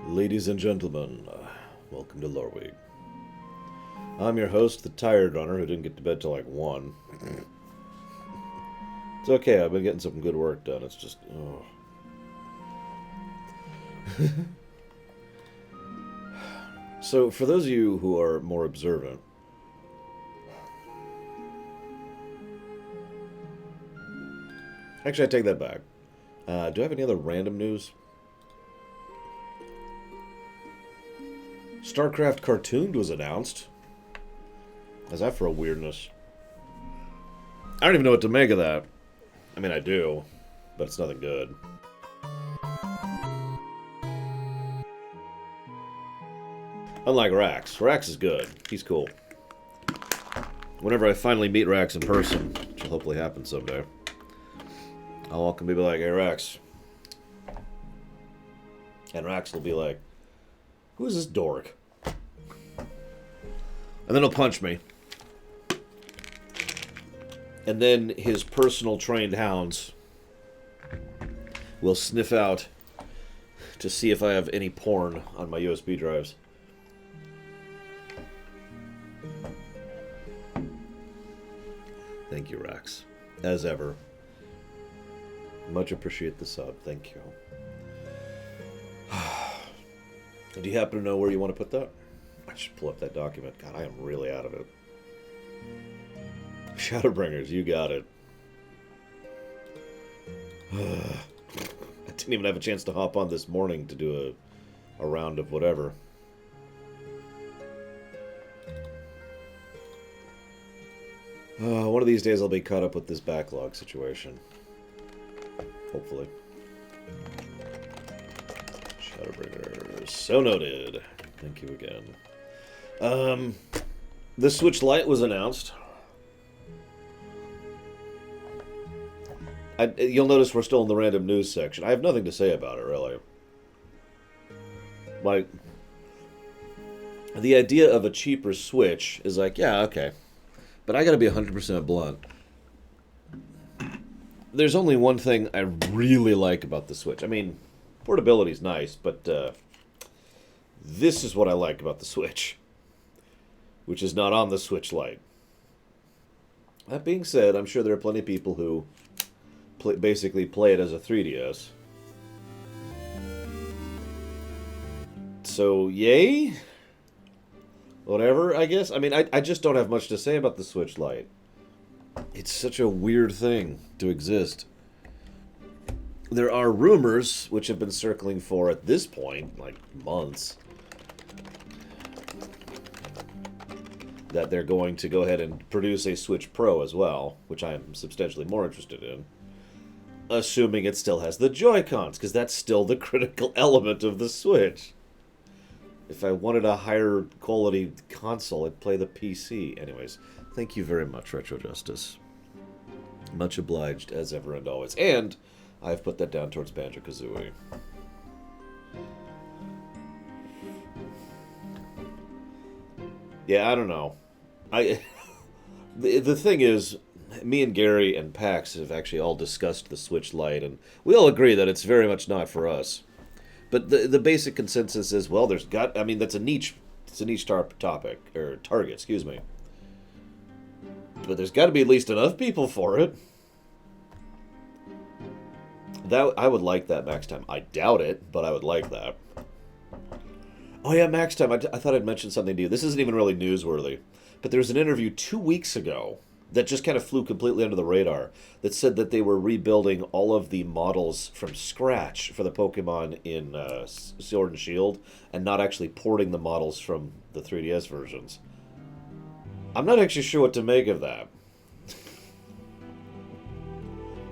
Ladies and gentlemen, welcome to Loreweek. I'm your host, the Tired Runner, who didn't get to bed till like 1. It's okay, I've been getting some good work done, it's just... So, for those of you who are more observant, actually I take that back. Do I have any other random news? StarCraft Cartooned was announced. How's that for a weirdness? I don't even know what to make of that. I mean, I do, but it's nothing good. Unlike Rax. Rax is good. He's cool. Whenever I finally meet Rax in person, which will hopefully happen someday, I'll walk and be like, "Hey, Rax." And Rax will be like, "Who is this dork?" And then he'll punch me. And then his personal trained hounds will sniff out to see if I have any porn on my USB drives. Thank you, Rax. As ever. Much appreciate the sub. Thank you. Do you happen to know where you want to put that? I should pull up that document. God, I am really out of it. Shadowbringers, you got it. I didn't even have a chance to hop on this morning to do a round of whatever. One of these days I'll be caught up with this backlog situation. Hopefully. Shadowbringers. So noted. Thank you again. The Switch Lite was announced. You'll notice we're still in the random news section. I have nothing to say about it, really. Like, the idea of a cheaper Switch is like, yeah, okay. But I gotta be 100% blunt. There's only one thing I really like about the Switch. I mean, portability's nice, but this is what I like about the Switch, which is not on the Switch Lite. That being said, I'm sure there are plenty of people who basically play it as a 3DS. So, yay? Whatever, I guess. I mean, I just don't have much to say about the Switch Lite. It's such a weird thing to exist. There are rumors, which have been circling for, at this point, like months, that they're going to go ahead and produce a Switch Pro as well, which I am substantially more interested in. Assuming it still has the Joy-Cons, because that's still the critical element of the Switch. If I wanted a higher quality console, I'd play the PC. Anyways, thank you very much, Retro Justice. Much obliged, as ever and always. And I've put that down towards Banjo-Kazooie. Yeah, I don't know. The thing is, me and Gary and Pax have actually all discussed the Switch Lite, and we all agree that it's very much not for us. But the basic consensus is, well, I mean, that's a niche. It's a niche topic, or target, excuse me. But there's got to be at least enough people for it. I would like that Max Time. I doubt it, but I would like that. Oh yeah, Max Time. I thought I'd mention something to you. This isn't even really newsworthy, but there was an interview 2 weeks ago that just kind of flew completely under the radar that said that they were rebuilding all of the models from scratch for the Pokemon in Sword and Shield and not actually porting the models from the 3DS versions. I'm not actually sure what to make of that.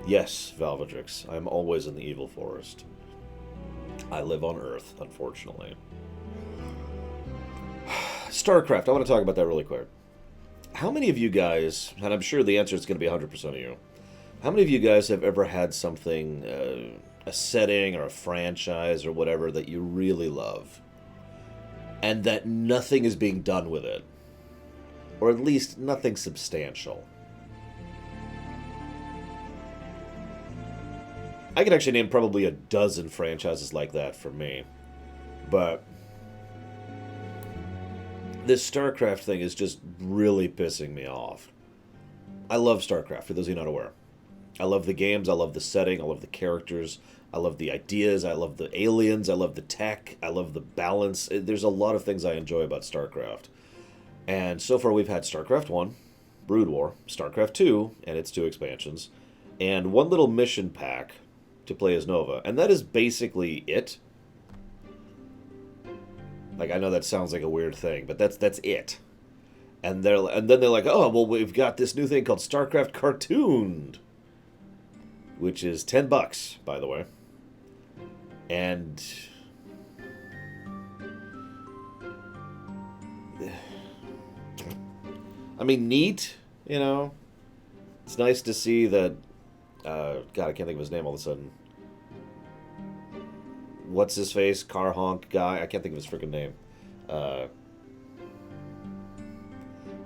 Yes, Valvedrix, I'm always in the evil forest. I live on Earth, unfortunately. StarCraft, I want to talk about that really quick. How many of you guys, and I'm sure the answer is going to be 100% of you, how many of you guys have ever had something, a setting or a franchise or whatever that you really love, and that nothing is being done with it? Or at least nothing substantial? I could actually name probably a dozen franchises like that for me. But this StarCraft thing is just really pissing me off. I love StarCraft, for those of you not aware. I love the games, I love the setting, I love the characters, I love the ideas, I love the aliens, I love the tech, I love the balance. There's a lot of things I enjoy about StarCraft. And so far we've had StarCraft 1, Brood War, StarCraft 2, and its 2 expansions, and one little mission pack to play as Nova. And that is basically it. Like, I know that sounds like a weird thing, but that's it. And then they're like, oh, well, we've got this new thing called StarCraft Cartooned, which is $10, by the way. And I mean, neat, you know. It's nice to see that. God, I can't think of his name all of a sudden. What's his face? Car honk guy. I can't think of his freaking name.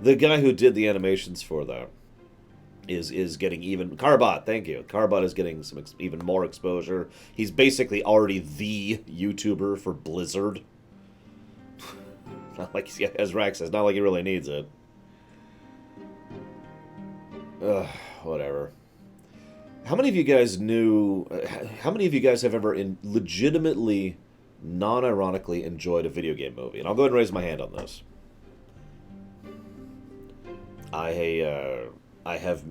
The guy who did the animations for that is getting even. Carbot, thank you. Carbot is getting some even more exposure. He's basically already the YouTuber for Blizzard. Not like, as Rax says, not like he really needs it. Whatever. How many of you guys knew? How many of you guys have ever legitimately, non-ironically enjoyed a video game movie? And I'll go ahead and raise my hand on this. I have.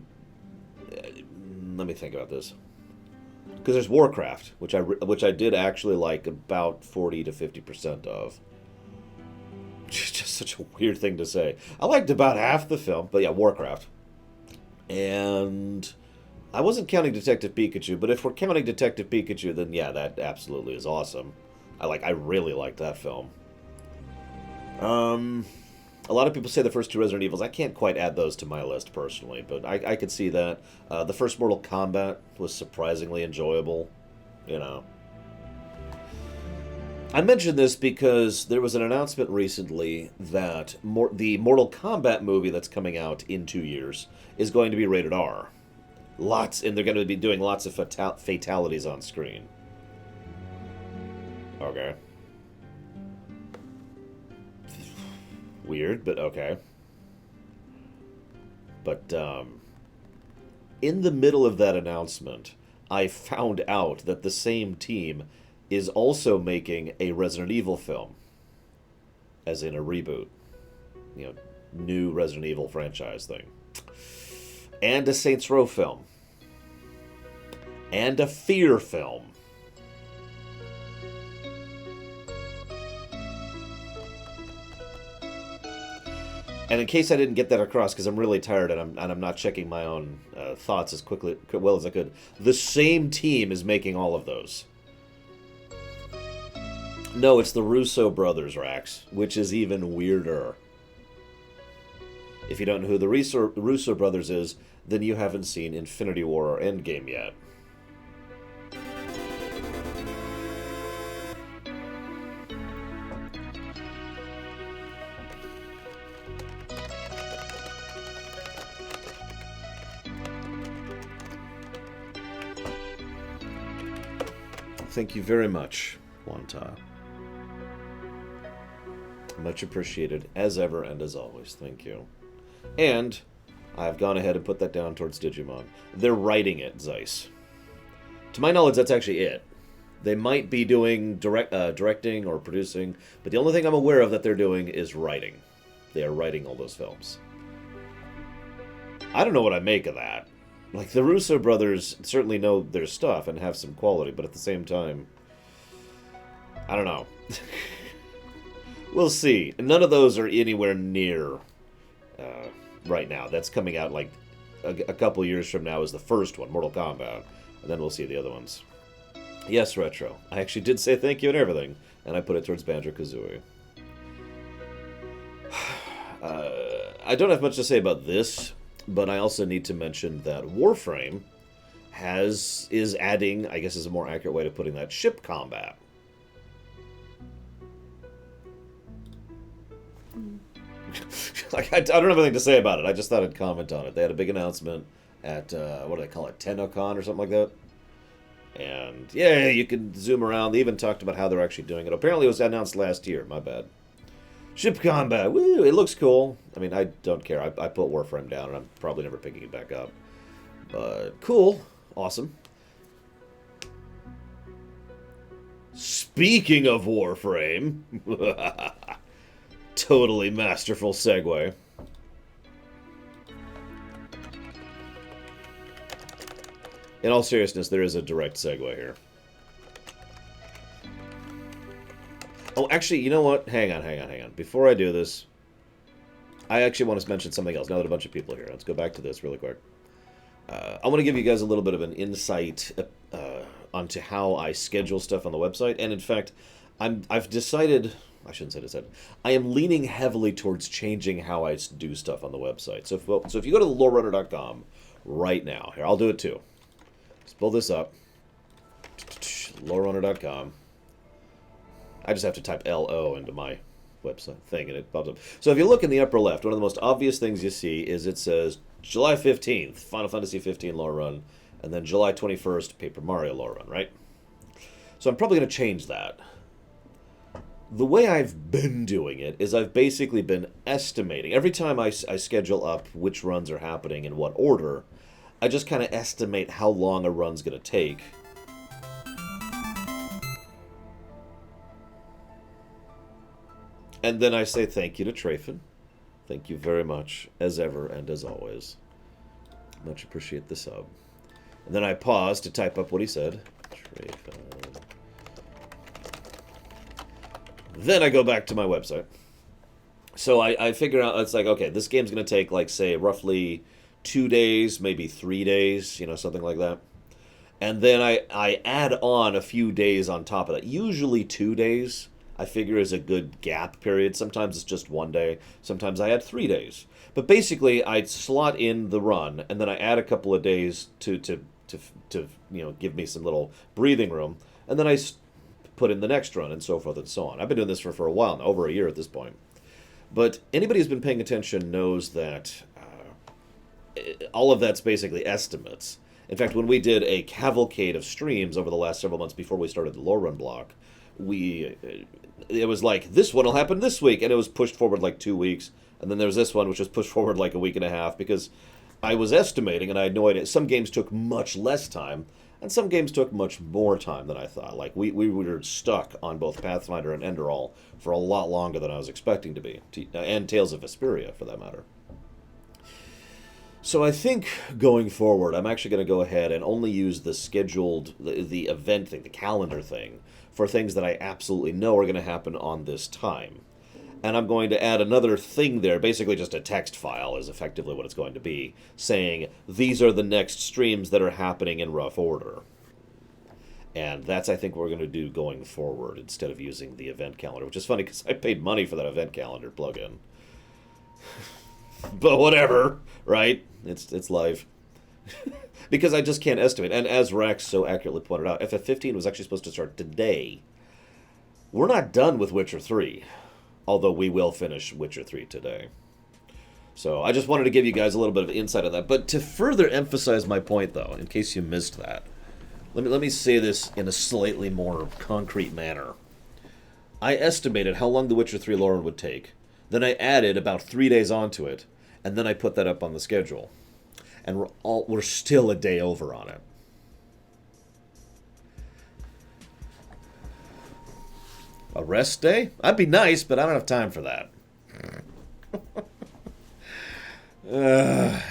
Let me think about this. Because there's Warcraft, which I did actually like about 40 to 50% of. Which is just such a weird thing to say. I liked about half the film, but yeah, Warcraft. And I wasn't counting Detective Pikachu, but if we're counting Detective Pikachu, then yeah, that absolutely is awesome. I really liked that film. A lot of people say the first 2 Resident Evils. I can't quite add those to my list personally, but I could see that. The first Mortal Kombat was surprisingly enjoyable, you know. I mentioned this because there was an announcement recently that the Mortal Kombat movie that's coming out in 2 years is going to be rated R. And they're going to be doing lots of fatalities on screen. Okay. Weird, but okay. But, in the middle of that announcement, I found out that the same team is also making a Resident Evil film. As in a reboot. You know, new Resident Evil franchise thing. And a Saints Row film. And a Fear film. And in case I didn't get that across, because I'm really tired and I'm not checking my own thoughts as well as I could, the same team is making all of those. No, it's the Russo brothers, Rax, which is even weirder. If you don't know who the Russo brothers is, then you haven't seen Infinity War or Endgame yet. Thank you very much, Wanta. Much appreciated, as ever and as always. Thank you. And I've gone ahead and put that down towards Digimon. They're writing it, Zeiss. To my knowledge, that's actually it. They might be doing directing or producing, but the only thing I'm aware of that they're doing is writing. They are writing all those films. I don't know what I make of that. Like, the Russo brothers certainly know their stuff and have some quality, but at the same time, I don't know. We'll see. None of those are anywhere near right now. That's coming out like a couple years from now is the first one, Mortal Kombat. And then we'll see the other ones. Yes, Retro. I actually did say thank you and everything, and I put it towards Banjo-Kazooie. I don't have much to say about this, but I also need to mention that Warframe is adding, I guess is a more accurate way of putting that, ship combat. Like, I don't have anything to say about it. I just thought I'd comment on it. They had a big announcement at, what do they call it, TennoCon or something like that? And yeah, you can zoom around. They even talked about how they're actually doing it. Apparently it was announced last year. My bad. Ship combat. Woo! It looks cool. I mean, I don't care. I put Warframe down, and I'm probably never picking it back up. But cool. Awesome. Speaking of Warframe. Totally masterful segue. In all seriousness, there is a direct segue here. Oh, actually, you know what? Hang on. Before I do this, I actually want to mention something else. Now that a bunch of people are here, let's go back to this really quick. I want to give you guys a little bit of an insight onto how I schedule stuff on the website. And in fact, I've decided... I shouldn't say decided. I am leaning heavily towards changing how I do stuff on the website. So if you go to lorerunner.com right now... Here, I'll do it too. Let's pull this up. lorerunner.com. I just have to type LO into my website thing, and it pops up. So if you look in the upper left, one of the most obvious things you see is it says July 15th, Final Fantasy 15 lore run, and then July 21st, Paper Mario lore run, right? So I'm probably going to change that. The way I've been doing it is I've basically been estimating. Every time I schedule up which runs are happening in what order, I just kind of estimate how long a run's going to take. And then I say thank you to Trafin. Thank you very much, as ever and as always. Much appreciate the sub. And then I pause to type up what he said. Trafin. Then I go back to my website. So I figure out, it's like, okay, this game's going to take, like, say, roughly 2 days, maybe 3 days, you know, something like that. And then I add on a few days on top of that. Usually 2 days, I figure, is a good gap period. Sometimes it's just 1 day. Sometimes I add 3 days. But basically, I slot in the run, and then I add a couple of days to you know, give me some little breathing room. And then I put in the next run, and so forth and so on. I've been doing this for a while now, over a year at this point. But anybody who's been paying attention knows that all of that's basically estimates. In fact, when we did a cavalcade of streams over the last several months before we started the lore run block, it was like, this one will happen this week, and it was pushed forward like 2 weeks. And then there was this one, which was pushed forward like a week and a half, because I was estimating, and I had no idea. Some games took much less time, and some games took much more time than I thought. Like, we were stuck on both Pathfinder and Enderall for a lot longer than I was expecting to be. And Tales of Vesperia, for that matter. So I think, going forward, I'm actually going to go ahead and only use the scheduled, the event thing, the calendar thing, for things that I absolutely know are going to happen on this time. And I'm going to add another thing there, basically just a text file is effectively what it's going to be, saying, these are the next streams that are happening in rough order. And that's, I think, what we're going to do going forward, instead of using the event calendar, which is funny, because I paid money for that event calendar plugin. But whatever, right? It's live. Because I just can't estimate. And as Rax so accurately pointed out, FF15 was actually supposed to start today. We're not done with Witcher 3. Although we will finish Witcher 3 today. So I just wanted to give you guys a little bit of insight on that. But to further emphasize my point, though, in case you missed that, let me say this in a slightly more concrete manner. I estimated how long the Witcher 3 lore would take. Then I added about 3 days onto it. And then I put that up on the schedule. And we're still a day over on it. A rest day? That'd be nice, but I don't have time for that.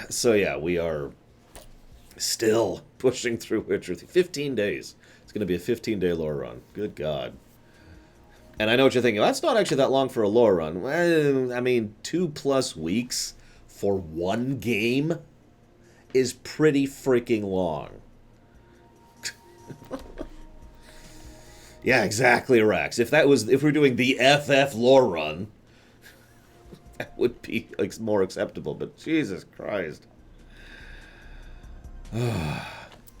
So yeah, we are still pushing through Witcher 3. 15 days. It's going to be a 15-day lore run. Good God. And I know what you're thinking. That's not actually that long for a lore run. Well, I mean, 2+ weeks for one game is pretty freaking long. Yeah, exactly, Rax. If we're doing the FF lore run, that would be more acceptable. But Jesus Christ.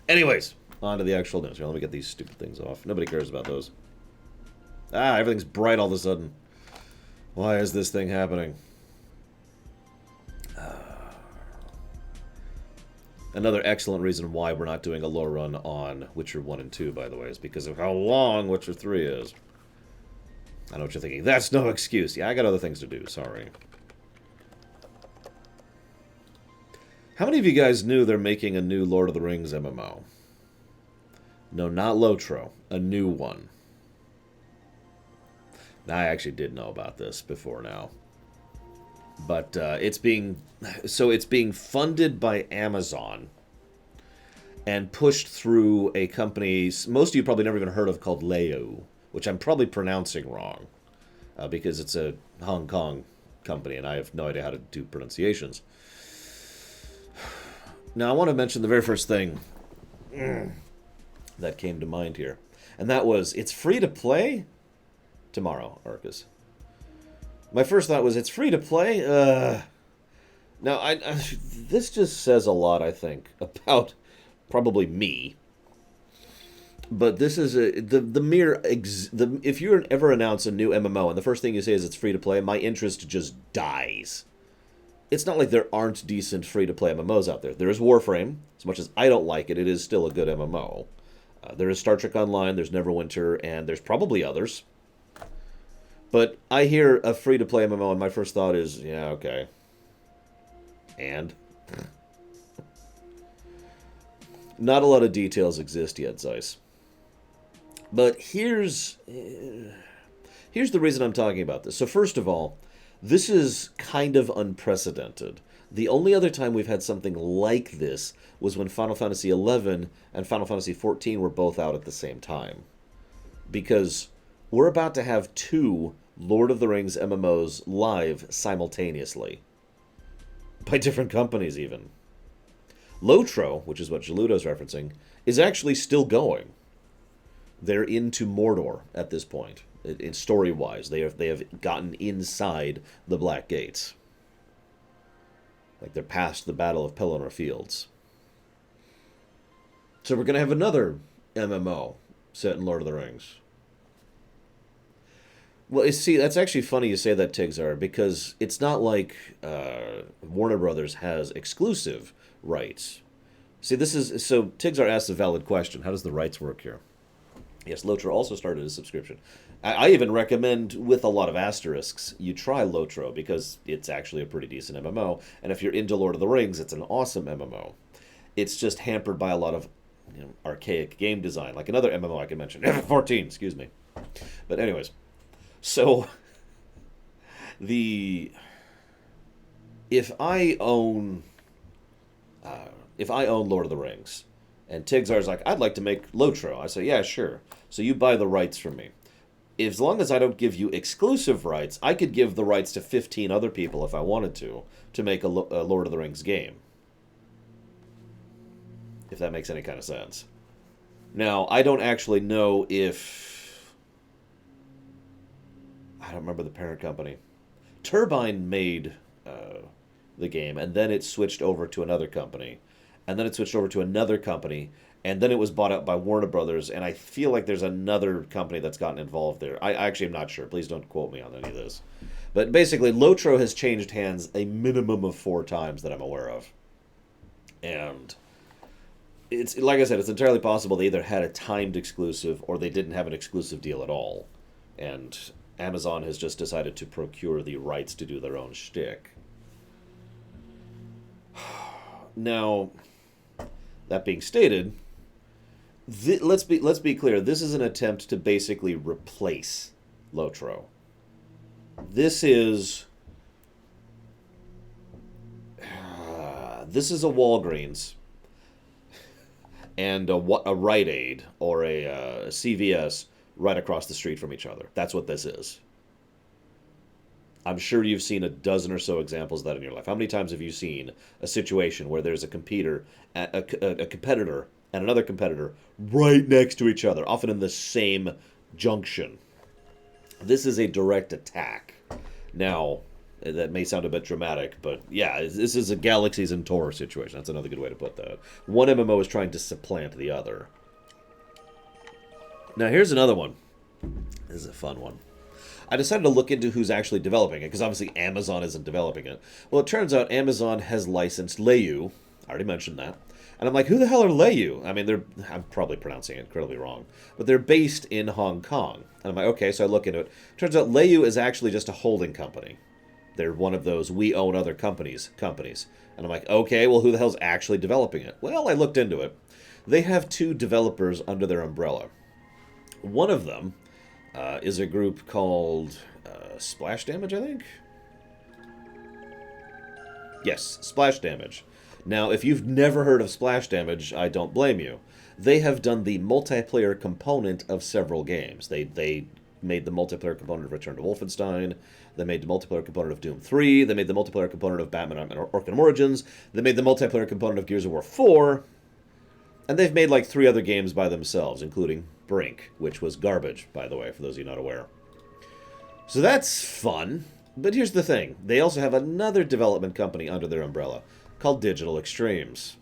Anyways, on to the actual news. Here, let me get these stupid things off. Nobody cares about those. Everything's bright all of a sudden. Why is this thing happening? Another excellent reason why we're not doing a lore run on Witcher 1 and 2, by the way, is because of how long Witcher 3 is. I know what you're thinking. That's no excuse. Yeah, I got other things to do. Sorry. How many of you guys knew they're making a new Lord of the Rings MMO? No, not Lotro. A new one. Now, I actually did know about this before now. But it's being funded by Amazon and pushed through a company most of you probably never even heard of called Leo, which I'm probably pronouncing wrong because it's a Hong Kong company and I have no idea how to do pronunciations. Now I want to mention the very first thing that came to mind here, and that was it's free to play tomorrow, Arcus. My first thought was it's free to play. Now, this just says a lot, I think, about probably me. But this is the mere if you ever announce a new MMO and the first thing you say is it's free to play, my interest just dies. It's not like there aren't decent free to play MMOs out there. There is Warframe. As much as I don't like it, it is still a good MMO. There is Star Trek Online. There's Neverwinter, and there's probably others. But I hear a free-to-play MMO, and my first thought is, yeah, okay. And? Not a lot of details exist yet, Zeiss. But here's the reason I'm talking about this. So first of all, this is kind of unprecedented. The only other time we've had something like this was when Final Fantasy XI and Final Fantasy XIV were both out at the same time. Because we're about to have 2 Lord of the Rings MMOs live simultaneously. By different companies, even. Lotro, which is what Geludo's referencing, is actually still going. They're into Mordor at this point. In story-wise, they have gotten inside the Black Gates. Like they're past the Battle of Pelennor Fields. So we're going to have another MMO set in Lord of the Rings. Well, see, that's actually funny you say that, Tigzar, because it's not like Warner Brothers has exclusive rights. See, so Tigzar asks a valid question. How does the rights work here? Yes, Lotro also started a subscription. I even recommend, with a lot of asterisks, you try Lotro, because it's actually a pretty decent MMO, and if you're into Lord of the Rings, it's an awesome MMO. It's just hampered by a lot of archaic game design, like another MMO I can mention. F14, excuse me. But anyways, so if I own Lord of the Rings, and Tigzar's like, I'd like to make Lotro, I say, yeah, sure. So you buy the rights from me. As long as I don't give you exclusive rights, I could give the rights to 15 other people if I wanted to make a Lord of the Rings game. If that makes any kind of sense. Now, I don't actually know if... I don't remember the parent company. Turbine made the game, and then it switched over to another company. And then it switched over to another company, and then it was bought out by Warner Brothers, and I feel like there's another company that's gotten involved there. I actually am not sure. Please don't quote me on any of this. But basically, Lotro has changed hands a minimum of 4 times that I'm aware of. And it's like I said, it's entirely possible they either had a timed exclusive or they didn't have an exclusive deal at all. And Amazon has just decided to procure the rights to do their own shtick. Now, that being stated, let's be clear. This is an attempt to basically replace Lotro. This is a Walgreens and a Rite Aid or a CVS right across the street from each other. That's what this is. I'm sure you've seen a dozen or so examples of that in your life. How many times have you seen a situation where there's a competitor and another competitor right next to each other, often in the same junction? This is a direct attack. Now, that may sound a bit dramatic, but yeah, this is a Galaxies and Tor situation. That's another good way to put that. One MMO is trying to supplant the other. Now, here's another one. This is a fun one. I decided to look into who's actually developing it, because obviously Amazon isn't developing it. Well, it turns out Amazon has licensed Leu, I already mentioned that, And I'm like, who the hell are Leyu? I mean, I'm probably pronouncing it incredibly wrong, but they're based in Hong Kong. And I'm like, okay, so I look into it. Turns out Leyu is actually just a holding company. They're one of those we own other companies. And I'm like, okay, well, who the hell's actually developing it? Well, I looked into it. They have 2 developers under their umbrella. One of them is a group called Splash Damage, I think? Yes, Splash Damage. Now, if you've never heard of Splash Damage, I don't blame you. They have done the multiplayer component of several games. They made the multiplayer component of Return to Wolfenstein. They made the multiplayer component of Doom 3. They made the multiplayer component of Batman Arkham Origins. They made the multiplayer component of Gears of War 4. And they've made like 3 other games by themselves, including Brink, which was garbage, by the way, for those of you not aware. So that's fun. But here's the thing. They also have another development company under their umbrella called Digital Extremes.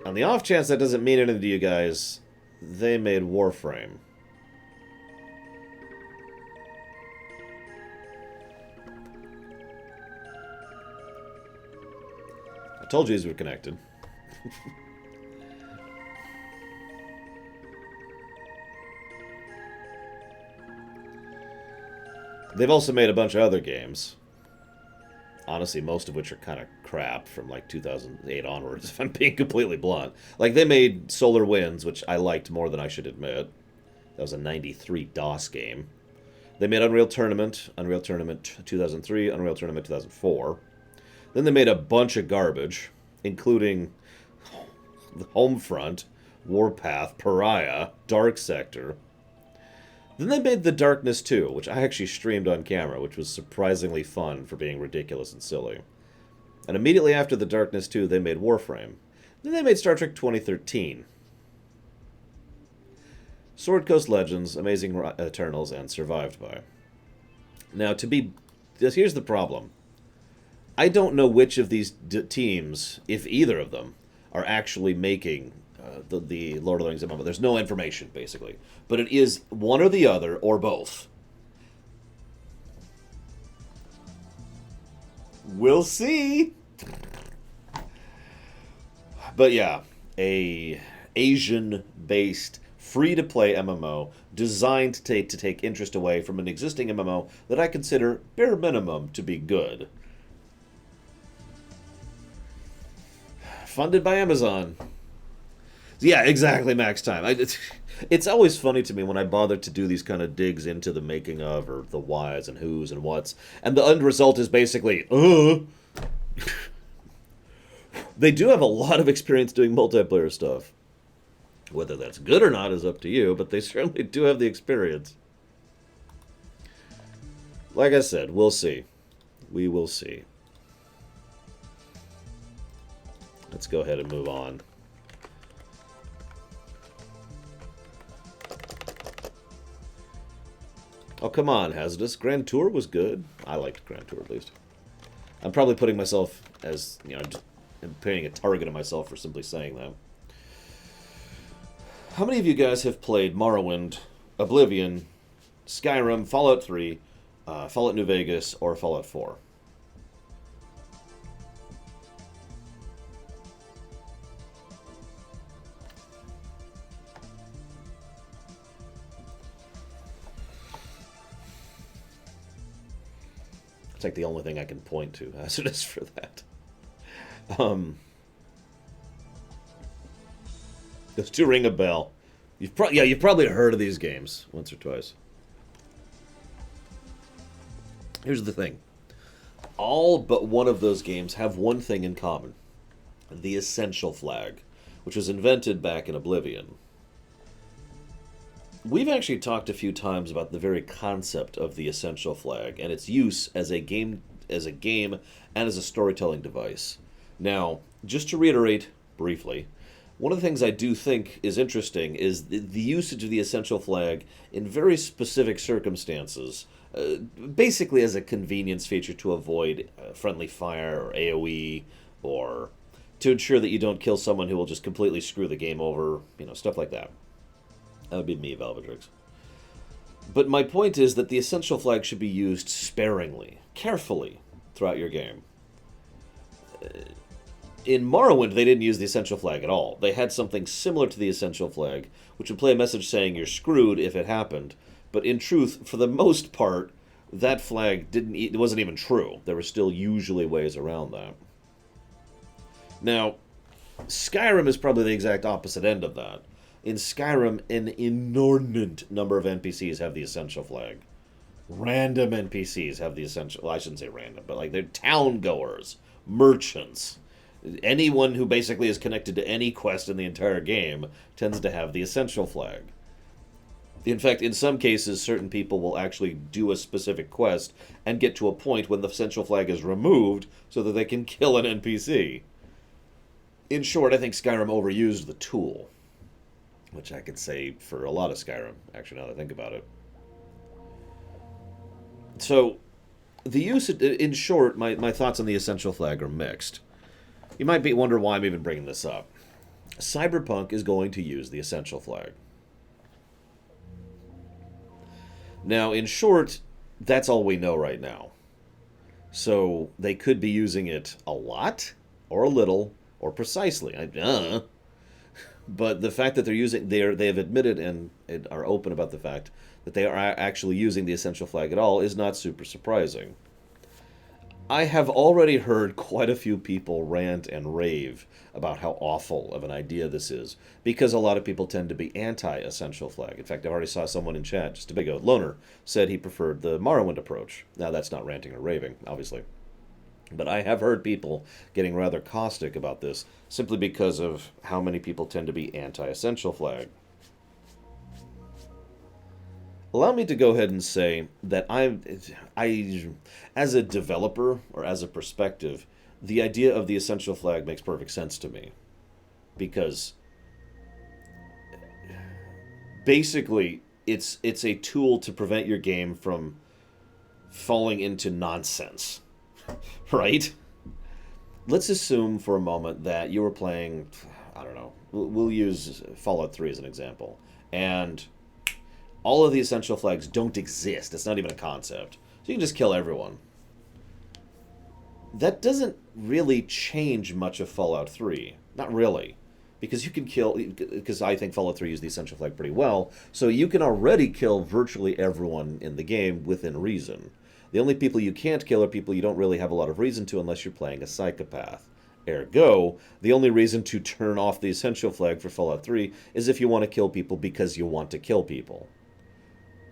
On the off chance that doesn't mean anything to you guys, they made Warframe. I told you these were connected. They've also made a bunch of other games. Honestly, most of which are kind of crap from like 2008 onwards, if I'm being completely blunt. Like, they made Solar Winds, which I liked more than I should admit. That was a 93 DOS game. They made Unreal Tournament 2003, Unreal Tournament 2004. Then they made a bunch of garbage, including Homefront, Warpath, Pariah, Dark Sector. Then they made The Darkness 2, which I actually streamed on camera, which was surprisingly fun for being ridiculous and silly. And immediately after The Darkness 2, they made Warframe. Then they made Star Trek 2013. Sword Coast Legends, Amazing Eternals, and Survived By. Now, here's the problem. I don't know which of these teams, if either of them, are actually making the Lord of the Rings MMO. There's no information, basically. But it is one or the other, or both. We'll see! But yeah, a Asian-based, free-to-play MMO designed to take interest away from an existing MMO that I consider, bare minimum, to be good. Funded by Amazon. Yeah, exactly, Max Time. It's always funny to me when I bother to do these kind of digs into the making of, or the whys and whos and whats, and the end result is basically, They do have a lot of experience doing multiplayer stuff. Whether that's good or not is up to you, but they certainly do have the experience. Like I said, we'll see. We will see. Let's go ahead and move on. Oh, come on, Hazardous. Grand Tour was good. I liked Grand Tour, at least. I'm probably putting myself as, I'm putting a target on myself for simply saying that. How many of you guys have played Morrowind, Oblivion, Skyrim, Fallout 3, Fallout New Vegas, or Fallout 4? It's like the only thing I can point to as it is for that. Those two ring a bell. You've probably heard of these games once or twice. Here's the thing. All but one of those games have one thing in common. The Essential Flag, which was invented back in Oblivion. We've actually talked a few times about the very concept of the Essential Flag and its use as a game and as a storytelling device. Now, just to reiterate briefly, one of the things I do think is interesting is the usage of the Essential Flag in very specific circumstances, basically as a convenience feature to avoid friendly fire or AoE, or to ensure that you don't kill someone who will just completely screw the game over, stuff like that. That would be me, Valvidrix. But my point is that the Essential Flag should be used sparingly, carefully, throughout your game. in Morrowind, they didn't use the Essential Flag at all. They had something similar to the Essential Flag, which would play a message saying you're screwed if it happened. But in truth, for the most part, that flag it wasn't even true. There were still usually ways around that. Now, Skyrim is probably the exact opposite end of that. In Skyrim, an inordinate number of NPCs have the Essential Flag. Random NPCs have the Essential... Well, I shouldn't say random, but like they're town goers, merchants. Anyone who basically is connected to any quest in the entire game tends to have the Essential Flag. In fact, in some cases, certain people will actually do a specific quest and get to a point when the Essential Flag is removed so that they can kill an NPC. In short, I think Skyrim overused the tool, which I could say for a lot of Skyrim, actually, now that I think about it. So, the use... In short, my thoughts on the Essential Flag are mixed. You might wonder why I'm even bringing this up. Cyberpunk is going to use the Essential Flag. Now, in short, that's all we know right now. So, they could be using it a lot, or a little, or precisely. But the fact that they have admitted and are open about the fact that they are actually using the Essential Flag at all is not super surprising. I have already heard quite a few people rant and rave about how awful of an idea this is, because a lot of people tend to be anti-Essential Flag. In fact, I already saw someone in chat just a bit ago, Loner, said he preferred the Morrowind approach. Now, that's not ranting or raving, obviously. But I have heard people getting rather caustic about this, simply because of how many people tend to be anti-Essential Flag. Allow me to go ahead and say that I, as a developer, or as a perspective, the idea of the Essential Flag makes perfect sense to me. Because, basically, it's a tool to prevent your game from falling into nonsense. Right? Let's assume for a moment that you were playing, I don't know, we'll use Fallout 3 as an example, and all of the Essential Flags don't exist. It's not even a concept. So you can just kill everyone. That doesn't really change much of Fallout 3. Not really. Because you can kill... Because I think Fallout 3 used the Essential Flag pretty well. So you can already kill virtually everyone in the game within reason. The only people you can't kill are people you don't really have a lot of reason to unless you're playing a psychopath. Ergo, the only reason to turn off the Essential Flag for Fallout 3 is if you want to kill people because you want to kill people.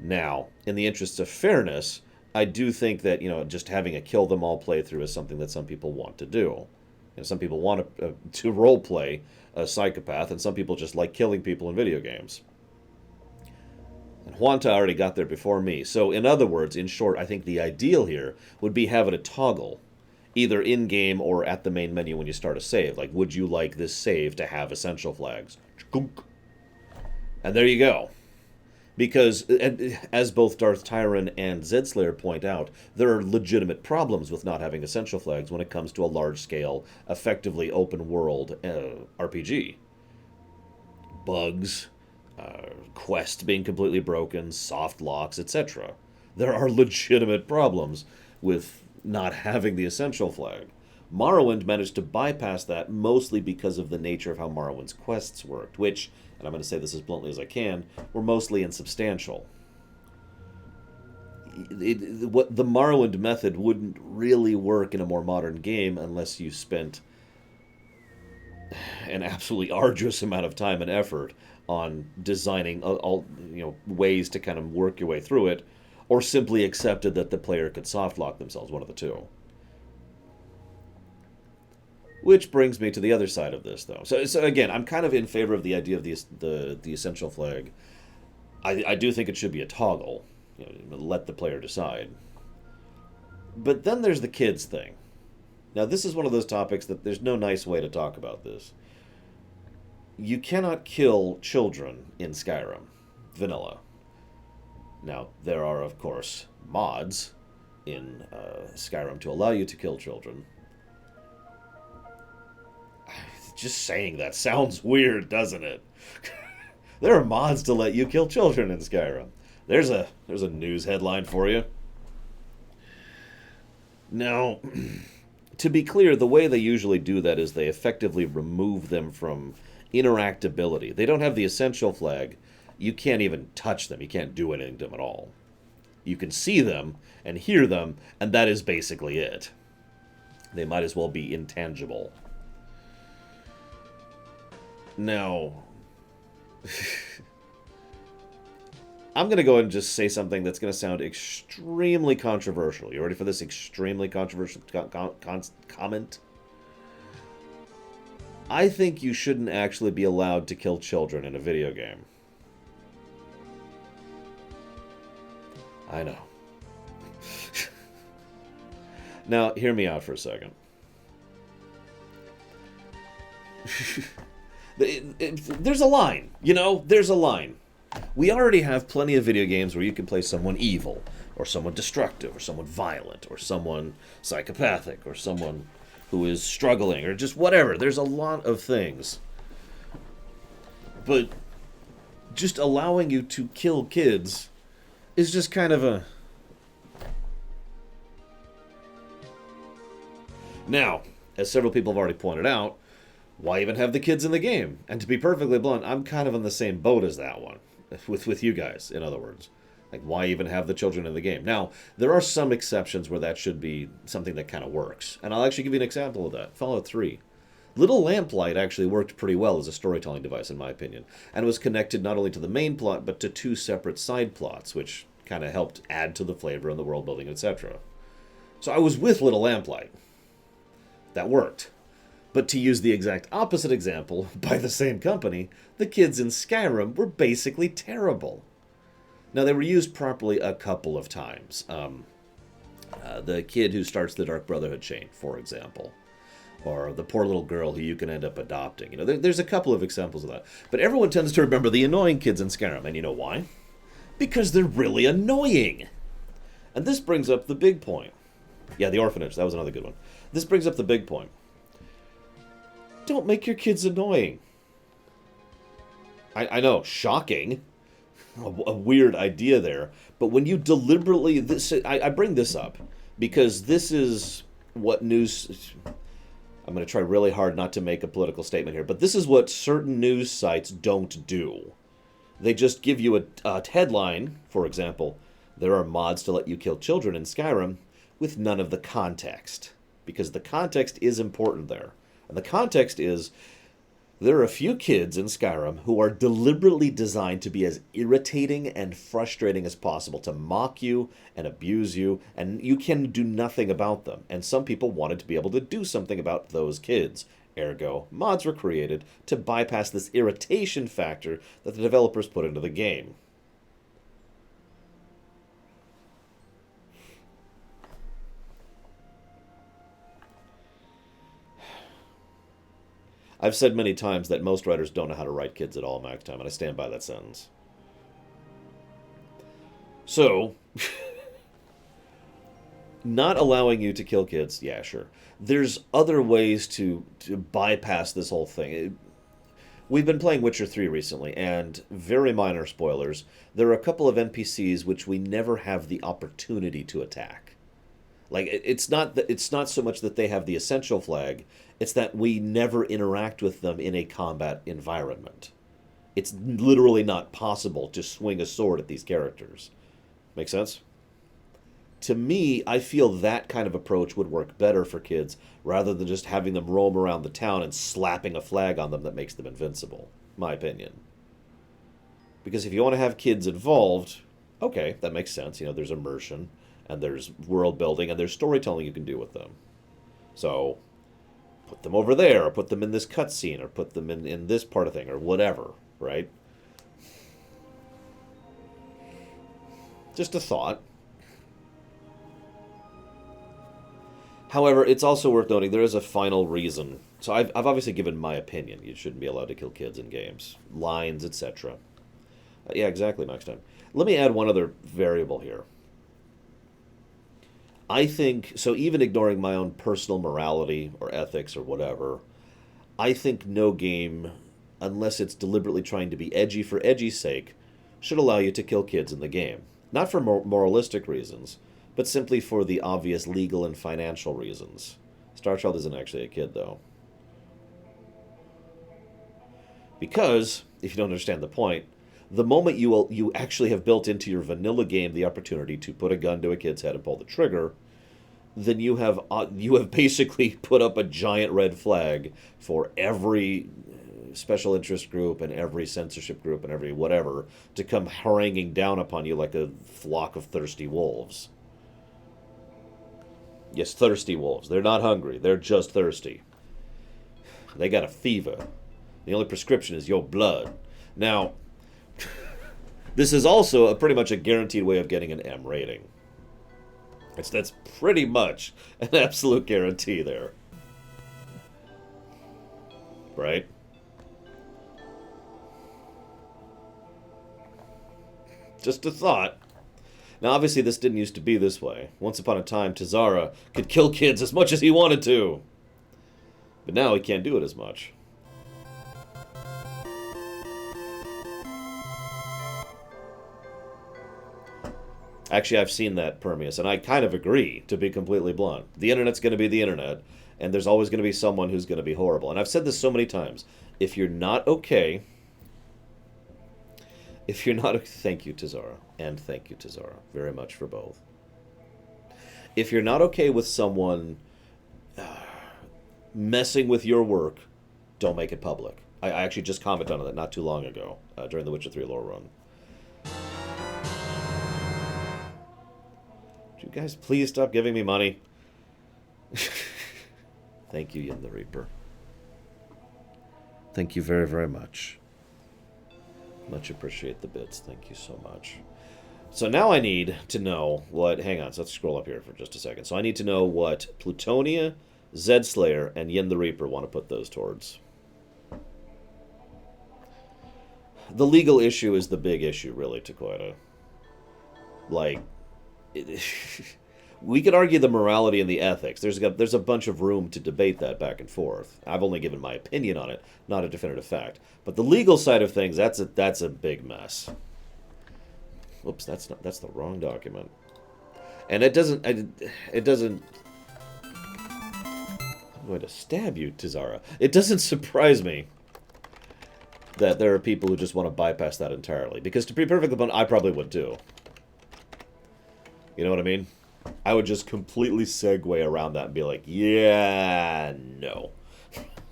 Now, in the interest of fairness, I do think that, just having a kill them all playthrough is something that some people want to do. Some people want to roleplay a psychopath, and some people just like killing people in video games. And Juanta already got there before me. So, in other words, in short, I think the ideal here would be having a toggle, either in-game or at the main menu when you start a save. Like, would you like this save to have Essential Flags? And there you go. Because, as both Darth Tyron and Zedslayer point out, there are legitimate problems with not having Essential Flags when it comes to a large-scale, effectively open-world RPG. Bugs, quests being completely broken, soft locks, etc. There are legitimate problems with not having the Essential Flag. Morrowind managed to bypass that mostly because of the nature of how Morrowind's quests worked, which, and I'm going to say this as bluntly as I can, were mostly insubstantial. The Morrowind method wouldn't really work in a more modern game unless you spent an absolutely arduous amount of time and effort on designing all ways to kind of work your way through it, or simply accepted that the player could softlock themselves, one of the two. Which brings me to the other side of this, though. So again, I'm kind of in favor of the idea of the Essential Flag. I do think it should be a toggle. Let the player decide. But then there's the kids thing. Now, this is one of those topics that there's no nice way to talk about this. You cannot kill children in Skyrim. Vanilla. Now, there are, of course, mods in Skyrim to allow you to kill children. Just saying that sounds weird, doesn't it? There are mods to let you kill children in Skyrim. There's a news headline for you. Now, To be clear, the way they usually do that is they effectively remove them from interactability. They don't have the essential flag. You can't even touch them. You can't do anything to them at all. You can see them and hear them, and that is basically it. They might as well be intangible. Now, I'm going to go ahead and just say something that's going to sound extremely controversial. You ready for this extremely controversial comment? I think you shouldn't actually be allowed to kill children in a video game. I know. Now, hear me out for a second. There's a line, you know? There's a line. We already have plenty of video games where you can play someone evil, or someone destructive, or someone violent, or someone psychopathic, or someone who is struggling, or just whatever. There's a lot of things. But just allowing you to kill kids is just kind of a... Now, as several people have already pointed out, why even have the kids in the game? And to be perfectly blunt, I'm kind of in the same boat as that one. With you guys, in other words. Like, why even have the children in the game? Now, there are some exceptions where that should be something that kind of works. And I'll actually give you an example of that. Fallout 3. Little Lamplight actually worked pretty well as a storytelling device, in my opinion. And was connected not only to the main plot, but to 2 separate side plots, which kind of helped add to the flavor and the world building, etc. So I was with Little Lamplight. That worked. But to use the exact opposite example, by the same company, the kids in Skyrim were basically terrible. Now, they were used properly a couple of times. The kid who starts the Dark Brotherhood chain, for example. Or the poor little girl who you can end up adopting. You know, there's a couple of examples of that. But everyone tends to remember the annoying kids in Skyrim. And you know why? Because they're really annoying. And this brings up the big point. Yeah, the orphanage. That was another good one. This brings up the big point. Don't make your kids annoying. I know, shocking. A weird idea there. But when you deliberately... I bring this up because this is what news... I'm going to try really hard not to make a political statement here, but this is what certain news sites don't do. They just give you a headline, for example, there are mods to let you kill children in Skyrim, with none of the context. Because the context is important there. And the context is, there are a few kids in Skyrim who are deliberately designed to be as irritating and frustrating as possible, to mock you and abuse you, and you can do nothing about them. And some people wanted to be able to do something about those kids. Ergo, mods were created to bypass this irritation factor that the developers put into the game. I've said many times that most writers don't know how to write kids at all, Max Time, and I stand by that sentence. So, not allowing you to kill kids, yeah, sure. There's other ways to bypass this whole thing. We've been playing Witcher 3 recently, and very minor spoilers, there are a couple of NPCs which we never have the opportunity to attack. Like, it's not so much that they have the essential flag, it's that we never interact with them in a combat environment. It's literally not possible to swing a sword at these characters. Make sense? To me, I feel that kind of approach would work better for kids, rather than just having them roam around the town and slapping a flag on them that makes them invincible. My opinion. Because if you want to have kids involved, okay, that makes sense. You know, there's immersion, and there's world building, and there's storytelling you can do with them. So, put them over there, or put them in this cutscene, or put them in this part of thing, or whatever, right? Just a thought. However, it's also worth noting there is a final reason. So I've obviously given my opinion. You shouldn't be allowed to kill kids in games. Lines, etc. Yeah, exactly, next time. Let me add one other variable here. I think, so even ignoring my own personal morality or ethics or whatever, I think no game, unless it's deliberately trying to be edgy for edgy's sake, should allow you to kill kids in the game. Not for moralistic reasons, but simply for the obvious legal and financial reasons. Starchild isn't actually a kid, though. Because, if you don't understand the point, the moment you actually have built into your vanilla game the opportunity to put a gun to a kid's head and pull the trigger, then you have basically put up a giant red flag for every special interest group and every censorship group and every whatever to come haranguing down upon you like a flock of thirsty wolves. Yes, thirsty wolves. They're not hungry. They're just thirsty. They got a fever. The only prescription is your blood. Now, this is also pretty much a guaranteed way of getting an M rating. That's pretty much an absolute guarantee there. Right? Just a thought. Now, obviously, this didn't used to be this way. Once upon a time, Tazara could kill kids as much as he wanted to. But now he can't do it as much. Actually, I've seen that, Permeus, and I kind of agree, to be completely blunt. The internet's going to be the internet, and there's always going to be someone who's going to be horrible. And I've said this so many times. If you're not okay... If you're not... Thank you, Tazara. And thank you, Tazara, very much for both. If you're not okay with someone messing with your work, don't make it public. I actually just commented on that not too long ago, during the Witcher 3 lore run. Would you guys please stop giving me money? Thank you, Yin the Reaper. Thank you very, very much. Much appreciate the bits. Thank you so much. So now I need to know what... Hang on, so let's scroll up here for just a second. So I need to know what Plutonia, Zed Slayer, and Yin the Reaper want to put those towards. The legal issue is the big issue, really, Taquita. Like... we could argue the morality and the ethics. There's a bunch of room to debate that back and forth. I've only given my opinion on it, not a definitive fact. But the legal side of things, that's a big mess. Whoops, that's the wrong document. And it doesn't. I'm going to stab you, Tazara. It doesn't surprise me that there are people who just want to bypass that entirely, because to be perfectly blunt, I probably would too. You know what I mean? I would just completely segue around that and be like, yeah, no.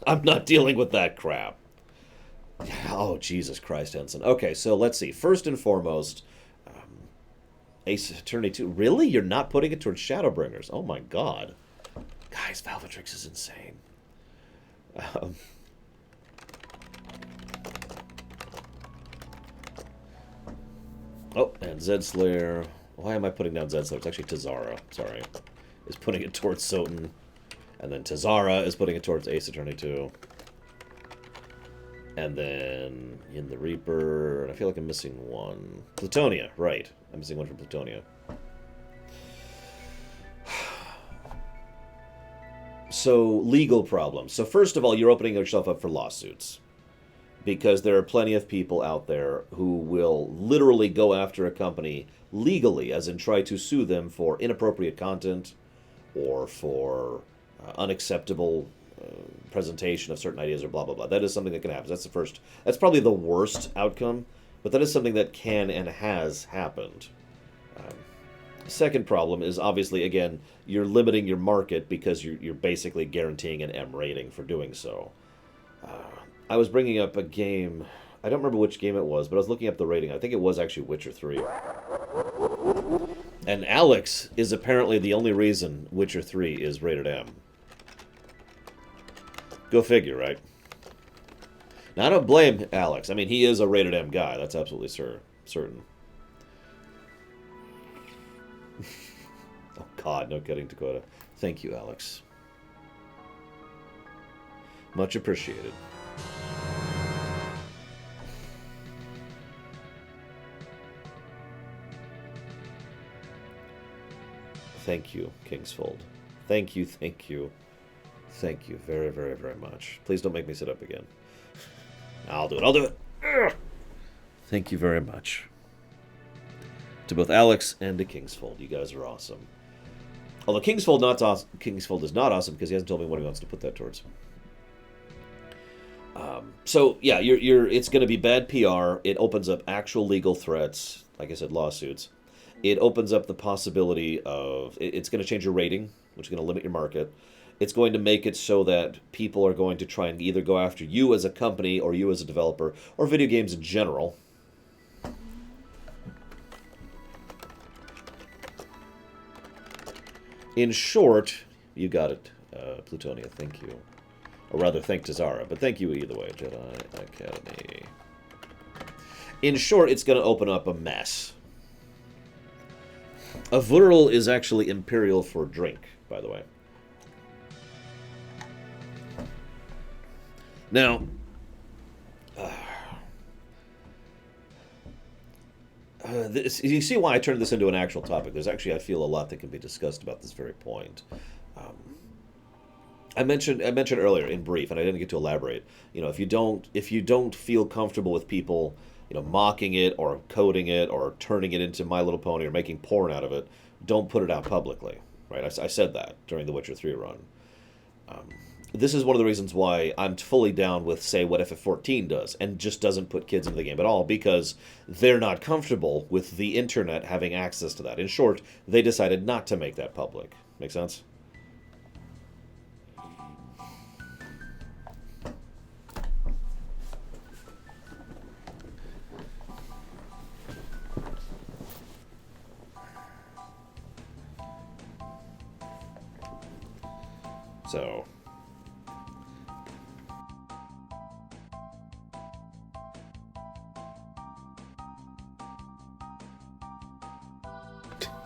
I'm not dealing with that crap. Oh, Jesus Christ, Henson. Okay, so let's see. First and foremost, Ace Attorney 2. Really? You're not putting it towards Shadowbringers? Oh, my God. Guys, Valvatrix is insane. Oh, and Zed Slayer... Why am I putting down Zed Slayer? It's actually Tazara, sorry. Is putting it towards Soten. And then Tazara is putting it towards Ace Attorney 2. And then Yin the Reaper. And I feel like I'm missing one. Plutonia, right. I'm missing one from Plutonia. So, legal problems. So first of all, you're opening yourself up for lawsuits. Because there are plenty of people out there who will literally go after a company legally, as in try to sue them for inappropriate content or for unacceptable presentation of certain ideas or blah, blah, blah. That is something that can happen. That's probably the worst outcome, but that is something that can and has happened. The second problem is obviously, again, you're limiting your market because you're basically guaranteeing an M rating for doing so. I was bringing up a game... I don't remember which game it was, but I was looking up the rating. I think it was actually Witcher 3. And Alex is apparently the only reason Witcher 3 is rated M. Go figure, right? Now, I don't blame Alex. I mean, he is a rated M guy. That's absolutely certain. Oh, God, no kidding, Dakota. Thank you, Alex. Much appreciated. Thank you, Kingsfold. Thank you, thank you. Thank you very, very, very much. Please don't make me sit up again. I'll do it. Ugh. Thank you very much. To both Alex and to Kingsfold. You guys are awesome. Although Kingsfold is not awesome because he hasn't told me what he wants to put that towards. So yeah, it's going to be bad PR. It opens up actual legal threats, like I said, lawsuits. It opens up the possibility of it's going to change your rating, which is going to limit your market. It's going to make it so that people are going to try and either go after you as a company or you as a developer or video games in general. In short, you got it, Plutonia. Thank you. Or rather, thank Tazara, but thank you either way, Jedi Academy. In short, it's going to open up a mess. A Vural is actually Imperial for drink, by the way. Now, you see why I turned this into an actual topic. There's actually, I feel, a lot that can be discussed about this very point. I mentioned earlier in brief, and I didn't get to elaborate. You know, if you don't feel comfortable with people, you know, mocking it or coding it or turning it into My Little Pony or making porn out of it, don't put it out publicly. Right? I said that during the Witcher 3 run. This is one of the reasons why I'm fully down with, say, what FF14 does, and just doesn't put kids into the game at all, because they're not comfortable with the internet having access to that. In short, they decided not to make that public. Make sense? So...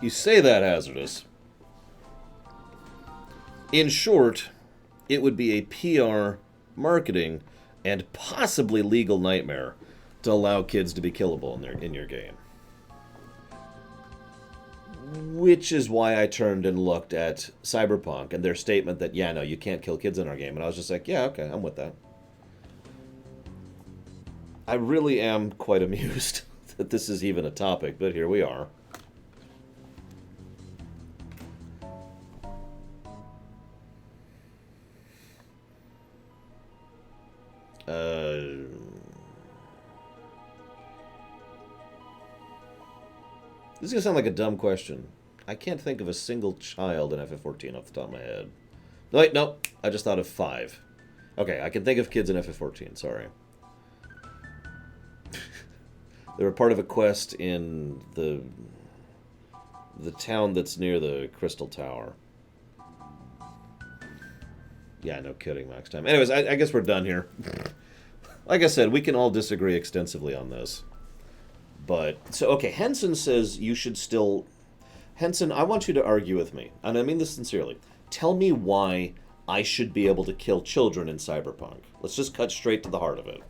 You say that, Hazardous. In short, it would be a PR, marketing, and possibly legal nightmare to allow kids to be killable in your game. Which is why I turned and looked at Cyberpunk and their statement that, yeah, no, you can't kill kids in our game. And I was just like, yeah, okay, I'm with that. I really am quite amused that this is even a topic, but here we are. This is going to sound like a dumb question. I can't think of a single child in FF14 off the top of my head. Wait, no. I just thought of 5. Okay, I can think of kids in FF14, sorry. They were part of a quest in the town that's near the Crystal Tower. Yeah, no kidding, Max Time. Anyways, I guess we're done here. Like I said, we can all disagree extensively on this. But, so, okay, Henson says you should still... Henson, I want you to argue with me, and I mean this sincerely. Tell me why I should be able to kill children in Cyberpunk. Let's just cut straight to the heart of it.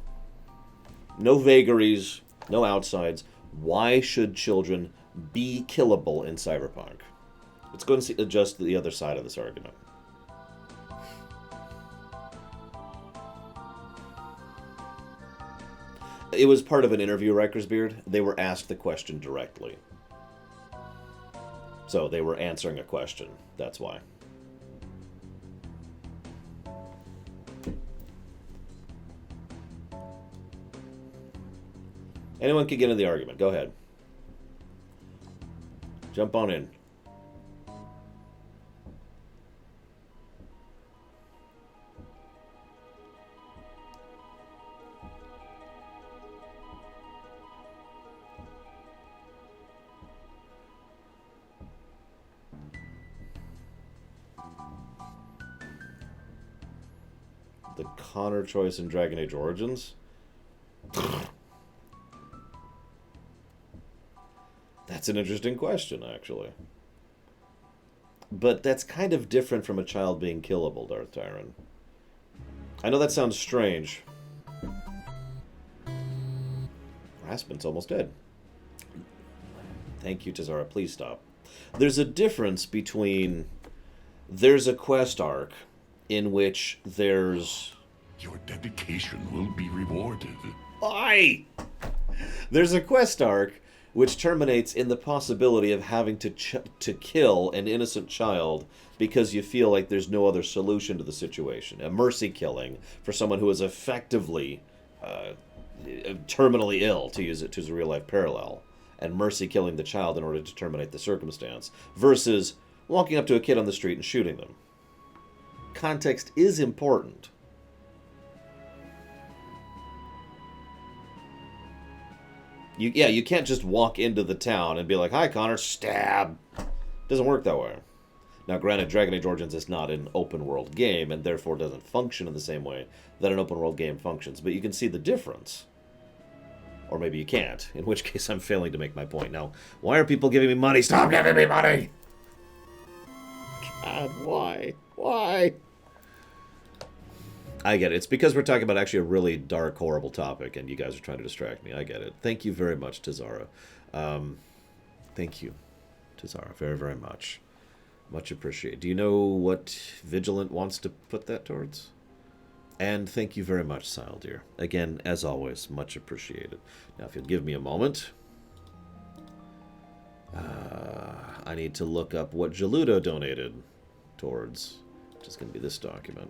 No vagaries, no outsides. Why should children be killable in Cyberpunk? Let's go and adjust the other side of this argument. It was part of an interview, Riker's Beard. They were asked the question directly. So they were answering a question. That's why. Anyone can get in the argument. Go ahead. Jump on in. The Connor choice in Dragon Age Origins? That's an interesting question, actually. But that's kind of different from a child being killable, Darth Tyron. I know that sounds strange. Raspin's almost dead. Thank you, Tazara. Please stop. There's a difference between... There's a quest arc in which there's... Your dedication will be rewarded. Aye! There's a quest arc which terminates in the possibility of having to kill an innocent child because you feel like there's no other solution to the situation. A mercy killing for someone who is effectively terminally ill, to use a real-life parallel, and mercy killing the child in order to terminate the circumstance, versus walking up to a kid on the street and shooting them. Context is important. You can't just walk into the town and be like, "Hi, Connor," stab. Doesn't work that way. Now, granted, Dragon Age Origins is not an open-world game, and therefore doesn't function in the same way that an open-world game functions, but you can see the difference. Or maybe you can't, in which case I'm failing to make my point. Now, why are people giving me money? Stop giving me money! God, why? Why? I get it. It's because we're talking about actually a really dark, horrible topic, and you guys are trying to distract me. I get it. Thank you very much, Tazara. Thank you, Tazara, very, very much. Much appreciated. Do you know what Vigilant wants to put that towards? And thank you very much, Sile, dear. Again, as always, much appreciated. Now, if you'll give me a moment, I need to look up what Jaludo donated towards, which is going to be this document.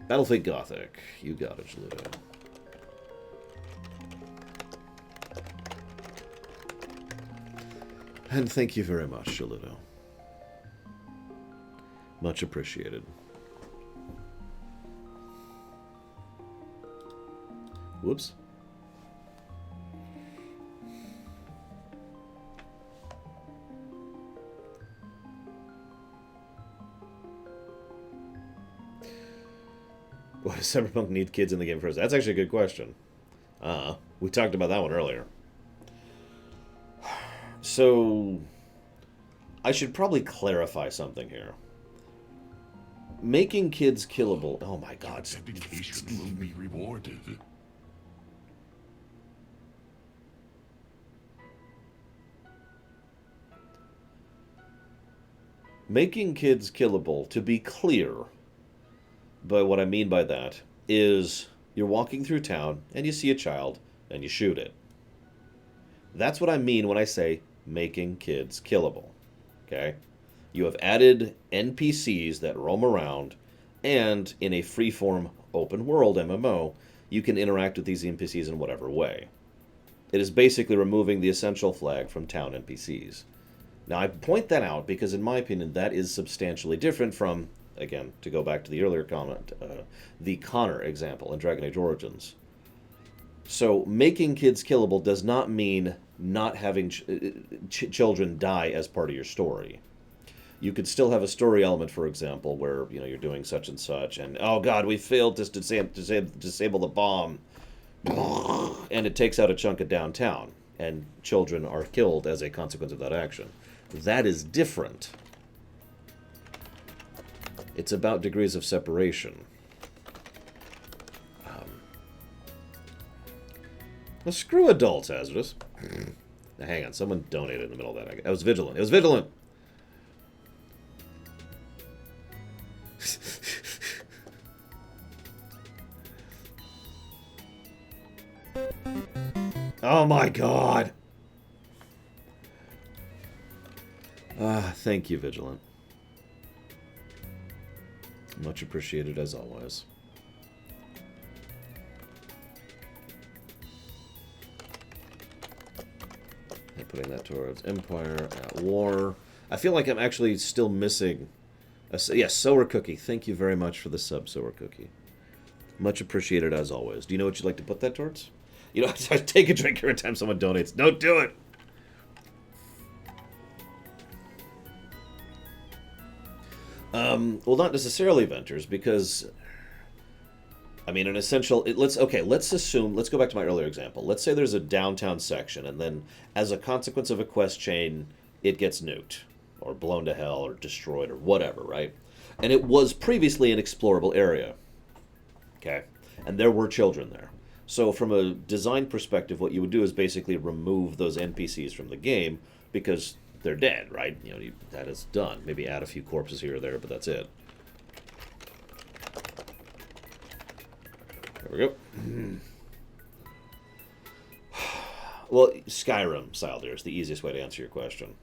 Battlefield Gothic. You got it, Jaludo. And thank you very much, Jaludo. Much appreciated. Whoops. Why does Cyberpunk need kids in the game first? That's actually a good question. We talked about that one earlier. So, I should probably clarify something here. Making kids killable... Oh my god. Dedication will be rewarded. Making kids killable, to be clear, but what I mean by that is you're walking through town and you see a child and you shoot it. That's what I mean when I say making kids killable. Okay? You have added NPCs that roam around, and in a freeform open world MMO, you can interact with these NPCs in whatever way. It is basically removing the essential flag from town NPCs. Now, I point that out because, in my opinion, that is substantially different from, again, to go back to the earlier comment, the Connor example in Dragon Age Origins. So, making kids killable does not mean not having children die as part of your story. You could still have a story element, for example, where you're doing such and such, and oh god, we failed to disable the bomb, and it takes out a chunk of downtown, and children are killed as a consequence of that action. That is different. It's about degrees of separation. Well, screw adults, Hazardous. Now, hang on, someone donated in the middle of that. That was Vigilant. It was Vigilant! Oh my god! Thank you, Vigilant. Much appreciated as always. And putting that towards Empire at War. I feel like I'm actually still missing... Yes, Sower Cookie. Thank you very much for the sub, Sower Cookie. Much appreciated as always. Do you know what you'd like to put that towards? Take a drink every time someone donates. Don't do it! Well, not necessarily Venters, because... I mean, an essential... let's assume... Let's go back to my earlier example. Let's say there's a downtown section, and then, as a consequence of a quest chain, it gets nuked, or blown to hell, or destroyed, or whatever, right? And it was previously an explorable area. Okay? And there were children there. So from a design perspective, what you would do is basically remove those NPCs from the game, because they're dead, right? That is done. Maybe add a few corpses here or there, but that's it. There we go. Well, Skyrim, Sildear, is the easiest way to answer your question.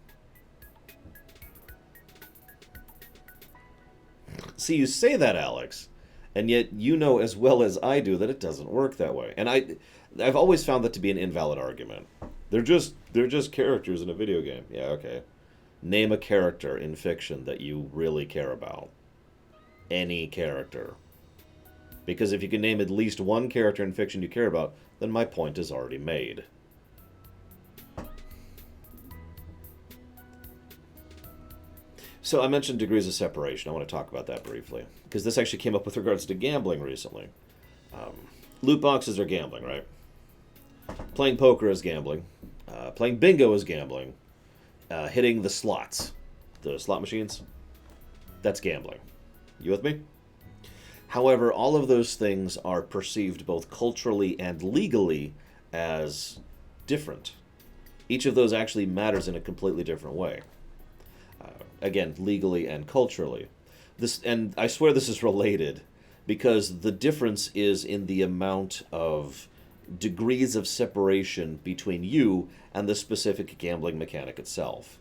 See, you say that, Alex, and yet you know as well as I do that it doesn't work that way. And I've always found that to be an invalid argument. They're just characters in a video game. Yeah, okay. Name a character in fiction that you really care about. Any character. Because if you can name at least one character in fiction you care about, then my point is already made. So I mentioned degrees of separation. I want to talk about that briefly. Because this actually came up with regards to gambling recently. Loot boxes are gambling, right? Playing poker is gambling. Playing bingo is gambling. Hitting the slots, the slot machines, that's gambling. You with me? However, all of those things are perceived both culturally and legally as different. Each of those actually matters in a completely different way. Again, legally and culturally. And I swear this is related, because the difference is in the amount of degrees of separation between you and the specific gambling mechanic itself.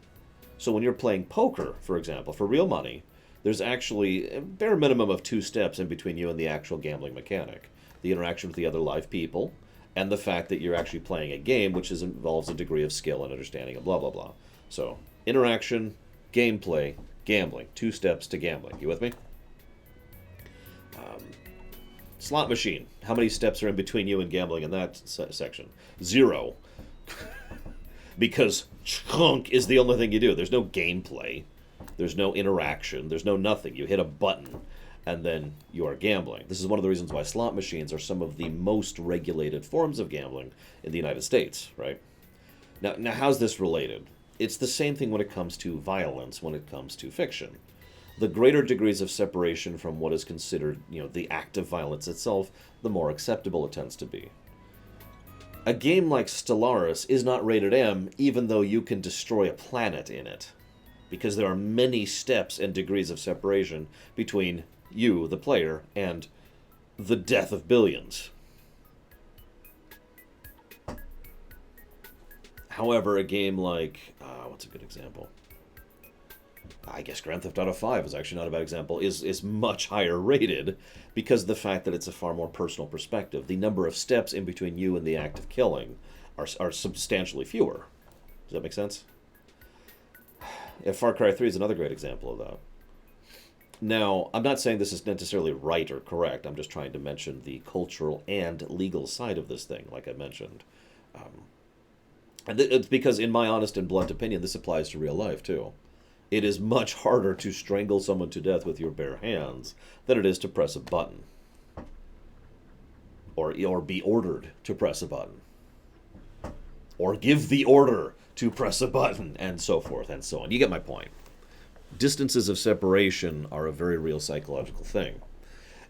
So when you're playing poker, for example, for real money, there's actually a bare minimum of 2 steps in between you and the actual gambling mechanic. The interaction with the other live people, and the fact that you're actually playing a game, which involves a degree of skill and understanding and blah, blah, blah. So, interaction, gameplay, gambling. 2 steps to gambling. You with me? Slot machine. How many steps are in between you and gambling in that section? 0. Because chunk is the only thing you do. There's no gameplay. There's no interaction. There's no nothing. You hit a button, and then you are gambling. This is one of the reasons why slot machines are some of the most regulated forms of gambling in the United States, right? Now how's this related? It's the same thing when it comes to violence, when it comes to fiction. The greater degrees of separation from what is considered, the act of violence itself, the more acceptable it tends to be. A game like Stellaris is not rated M, even though you can destroy a planet in it, because there are many steps and degrees of separation between you, the player, and the death of billions. However, a game like, what's a good example? I guess Grand Theft Auto 5 is actually not a bad example, is much higher rated because of the fact that it's a far more personal perspective. The number of steps in between you and the act of killing are substantially fewer. Does that make sense? Yeah, Far Cry 3 is another great example of that. Now, I'm not saying this is necessarily right or correct. I'm just trying to mention the cultural and legal side of this thing, like I mentioned. And it's because, in my honest and blunt opinion, this applies to real life, too. It is much harder to strangle someone to death with your bare hands than it is to press a button. Or be ordered to press a button. Or give the order to press a button, and so forth and so on. You get my point. Distances of separation are a very real psychological thing.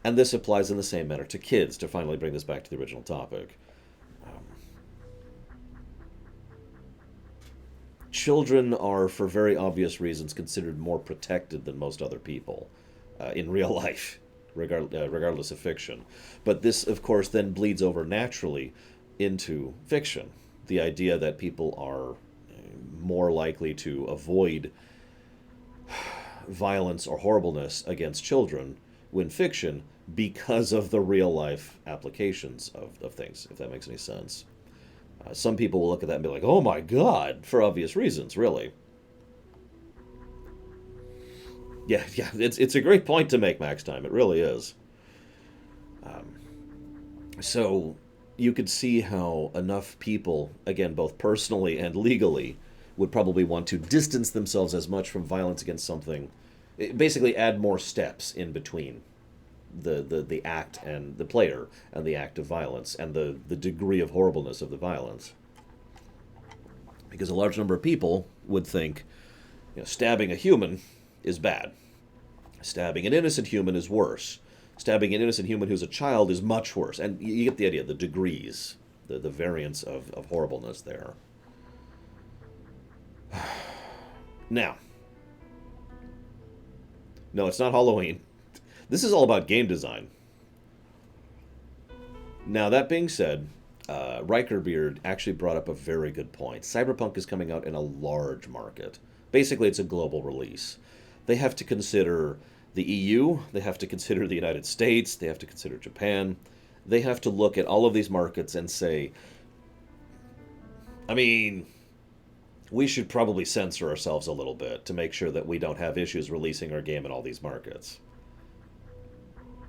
And this applies in the same manner to kids, to finally bring this back to the original topic. Children are, for very obvious reasons, considered more protected than most other people in real life, regardless of fiction. But this, of course, then bleeds over naturally into fiction. The idea that people are more likely to avoid violence or horribleness against children when fiction because of the real-life applications of things, if that makes any sense. Some people will look at that and be like, oh my god, for obvious reasons, really. Yeah, it's a great point to make, Max Time. It really is. So you could see how enough people, again, both personally and legally, would probably want to distance themselves as much from violence against something. Basically add more steps in between the act and the player and the act of violence and the degree of horribleness of the violence. Because a large number of people would think, stabbing a human is bad. Stabbing an innocent human is worse. Stabbing an innocent human who's a child is much worse. And you get the idea, the degrees, the variance of horribleness there. Now, no, it's not Halloween. This is all about game design. Now, that being said, Rikerbeard actually brought up a very good point. Cyberpunk is coming out in a large market. Basically, it's a global release. They have to consider the EU, they have to consider the United States, they have to consider Japan. They have to look at all of these markets and say, I mean, we should probably censor ourselves a little bit to make sure that we don't have issues releasing our game in all these markets.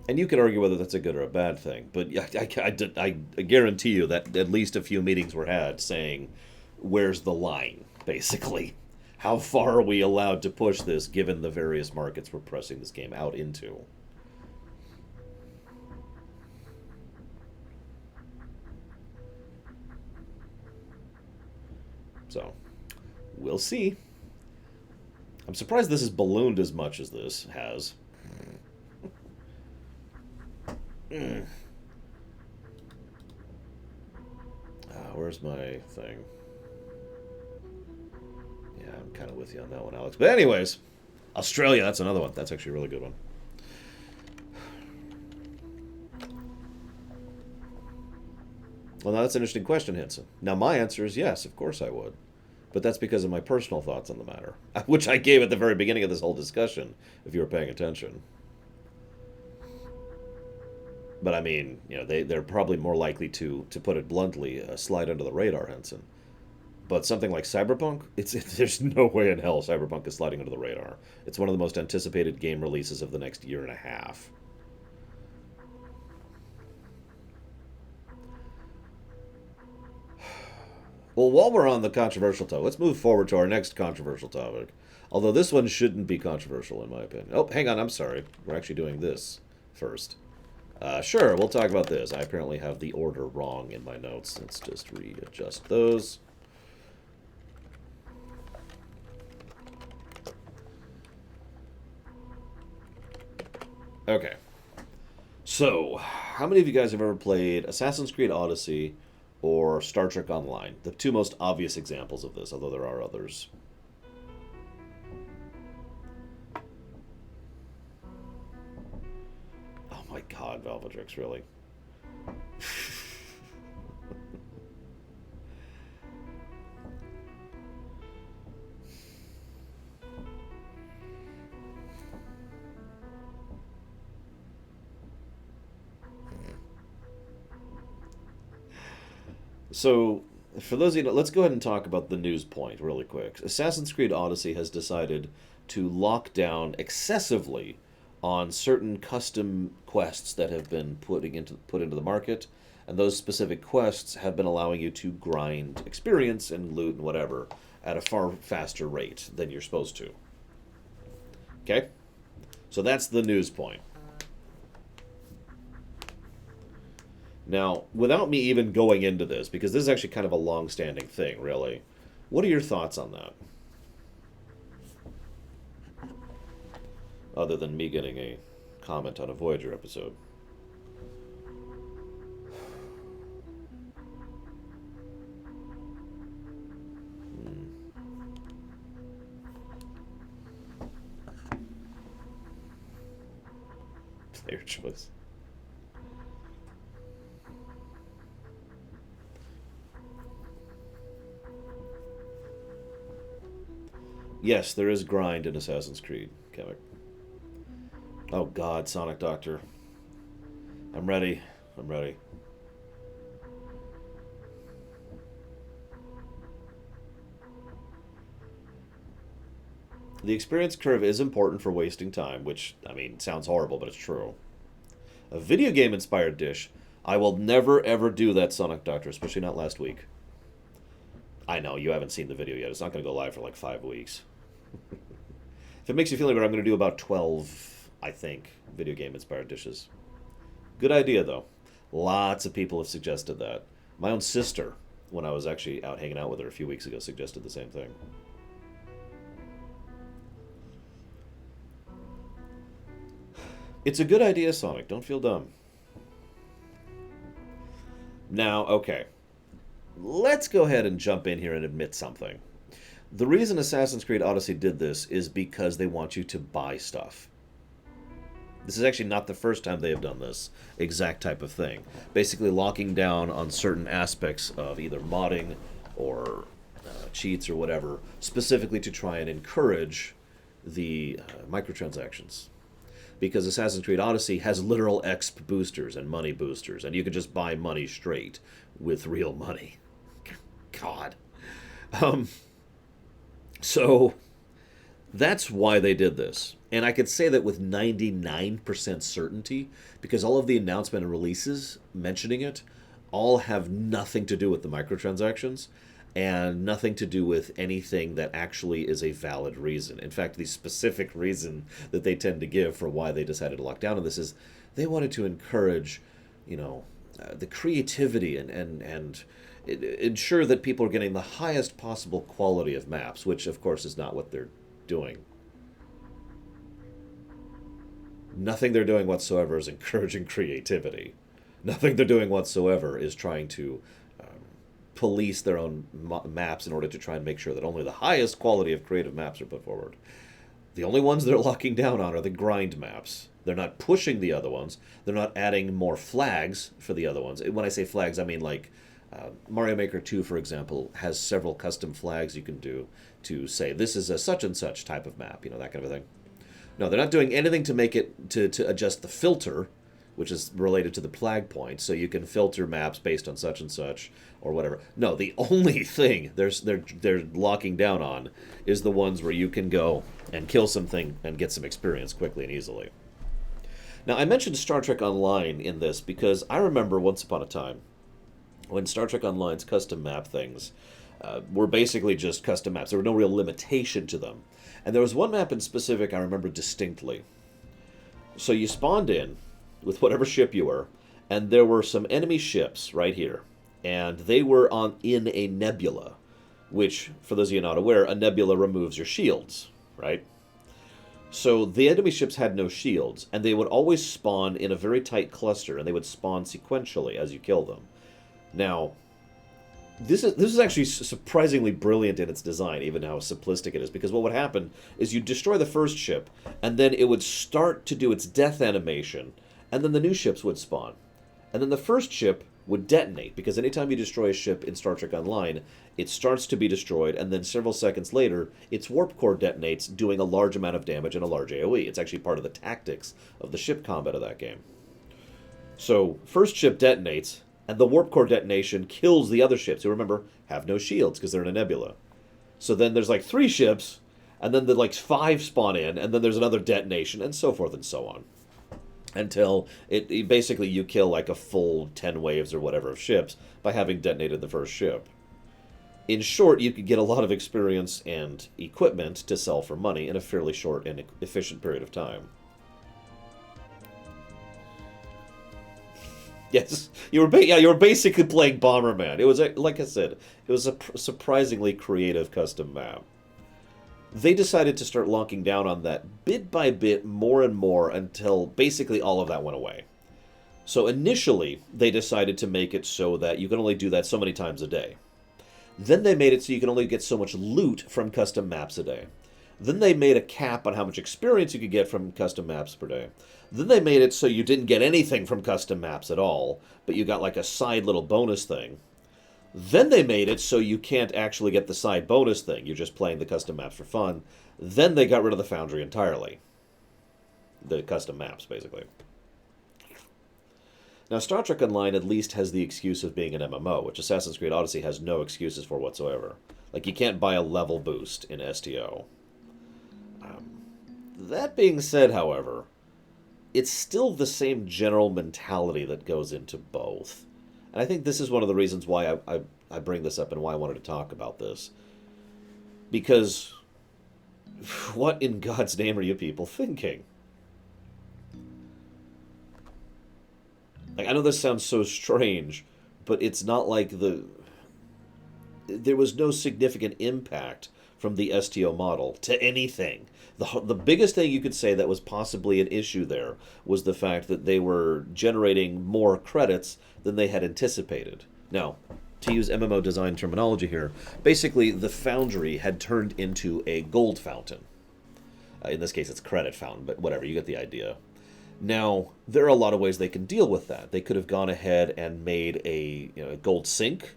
And you could argue whether that's a good or a bad thing, but I guarantee you that at least a few meetings were had saying, where's the line, basically? How far are we allowed to push this given the various markets we're pressing this game out into? So, we'll see. I'm surprised this has ballooned as much as this has. Where's my thing? Yeah, I'm kind of with you on that one, Alex. But anyways, Australia, that's another one. That's actually a really good one. Well, now that's an interesting question, Henson. Now, my answer is yes, of course I would. But that's because of my personal thoughts on the matter, which I gave at the very beginning of this whole discussion, if you were paying attention. But I mean, you know, they're probably more likely to put it bluntly, slide under the radar, Henson. But something like Cyberpunk, there's no way in hell Cyberpunk is sliding under the radar. It's one of the most anticipated game releases of the next year and a half. Well, while we're on the controversial topic, let's move forward to our next controversial topic. Although this one shouldn't be controversial, in my opinion. Oh, hang on, I'm sorry. We're actually doing this first. Sure, we'll talk about this. I apparently have the order wrong in my notes. Let's just readjust those. Okay. So, how many of you guys have ever played Assassin's Creed Odyssey or Star Trek Online? The two most obvious examples of this, although there are others. Oh my god, Valvedrix, really? So, for those of you know, let's go ahead and talk about the news point really quick. Assassin's Creed Odyssey has decided to lock down excessively on certain custom quests that have been put into the market, and those specific quests have been allowing you to grind experience and loot and whatever at a far faster rate than you're supposed to. Okay? So that's the news point. Now, without me even going into this, because this is actually kind of a long-standing thing, really, what are your thoughts on that? Other than me getting a comment on a Voyager episode. Player choice. Yes, there is grind in Assassin's Creed, Kemek. Oh god, Sonic Doctor. I'm ready. I'm ready. The experience curve is important for wasting time, which, I mean, sounds horrible, but it's true. A video game-inspired dish. I will never, ever do that, Sonic Doctor, especially not last week. I know, you haven't seen the video yet. It's not going to go live for like 5 weeks. If it makes you feel better, I'm going to do about 12, I think, video game-inspired dishes. Good idea, though. Lots of people have suggested that. My own sister, when I was actually out hanging out with her a few weeks ago, suggested the same thing. It's a good idea, Sonic. Don't feel dumb. Now, okay. Let's go ahead and jump in here and admit something. The reason Assassin's Creed Odyssey did this is because they want you to buy stuff. This is actually not the first time they have done this exact type of thing. Basically locking down on certain aspects of either modding or cheats or whatever, specifically to try and encourage the microtransactions. Because Assassin's Creed Odyssey has literal exp boosters and money boosters, and you can just buy money straight with real money. God. So that's why they did this. And I could say that with 99% certainty, because all of the announcement and releases mentioning it all have nothing to do with the microtransactions and nothing to do with anything that actually is a valid reason. In fact, the specific reason that they tend to give for why they decided to lock down on this is they wanted to encourage, the creativity and ensure that people are getting the highest possible quality of maps, which, of course, is not what they're doing. Nothing they're doing whatsoever is encouraging creativity. Nothing they're doing whatsoever is trying to police their own maps in order to try and make sure that only the highest quality of creative maps are put forward. The only ones they're locking down on are the grind maps. They're not pushing the other ones. They're not adding more flags for the other ones. When I say flags, I mean like Mario Maker 2, for example, has several custom flags you can do to say this is a such and such type of map, that kind of a thing. No, they're not doing anything to make it to adjust the filter, which is related to the flag point, so you can filter maps based on such and such or whatever. No, the only thing they're locking down on is the ones where you can go and kill something and get some experience quickly and easily. Now, I mentioned Star Trek Online in this because I remember once upon a time when Star Trek Online's custom map things were basically just custom maps. There were no real limitation to them. And there was one map in specific I remember distinctly. So you spawned in with whatever ship you were, and there were some enemy ships right here. And they were in a nebula, which, for those of you not aware, a nebula removes your shields, right? So the enemy ships had no shields, and they would always spawn in a very tight cluster, and they would spawn sequentially as you kill them. Now, this is actually surprisingly brilliant in its design, even how simplistic it is, because what would happen is you'd destroy the first ship, and then it would start to do its death animation, and then the new ships would spawn. And then the first ship would detonate, because anytime you destroy a ship in Star Trek Online, it starts to be destroyed, and then several seconds later, its warp core detonates, doing a large amount of damage and a large AoE. It's actually part of the tactics of the ship combat of that game. So, first ship detonates, and the warp core detonation kills the other ships, who, remember, have no shields, because they're in a nebula. So then there's like 3 ships, and then the 5 spawn in, and then there's another detonation, and so forth and so on. Until it basically you kill like a full 10 waves or whatever of ships by having detonated the first ship. In short, you could get a lot of experience and equipment to sell for money in a fairly short and efficient period of time. Yes, you were basically playing Bomberman. It was, like I said, it was a surprisingly creative custom map. They decided to start locking down on that bit by bit, more and more, until basically all of that went away. So initially, they decided to make it so that you can only do that so many times a day. Then they made it so you can only get so much loot from custom maps a day. Then they made a cap on how much experience you could get from custom maps per day. Then they made it so you didn't get anything from custom maps at all, but you got like a side little bonus thing. Then they made it so you can't actually get the side bonus thing. You're just playing the custom maps for fun. Then they got rid of the Foundry entirely. The custom maps, basically. Now, Star Trek Online at least has the excuse of being an MMO, which Assassin's Creed Odyssey has no excuses for whatsoever. Like, you can't buy a level boost in STO. That being said, however, it's still the same general mentality that goes into both. And I think this is one of the reasons why I bring this up and why I wanted to talk about this. Because what in God's name are you people thinking? Like, I know this sounds so strange, but it's not like there was no significant impact from the STO model to anything. The biggest thing you could say that was possibly an issue there was the fact that they were generating more credits than they had anticipated. Now, to use MMO design terminology here, basically the Foundry had turned into a gold fountain. In this case, it's credit fountain, but whatever, you get the idea. Now, there are a lot of ways they can deal with that. They could have gone ahead and made a gold sink,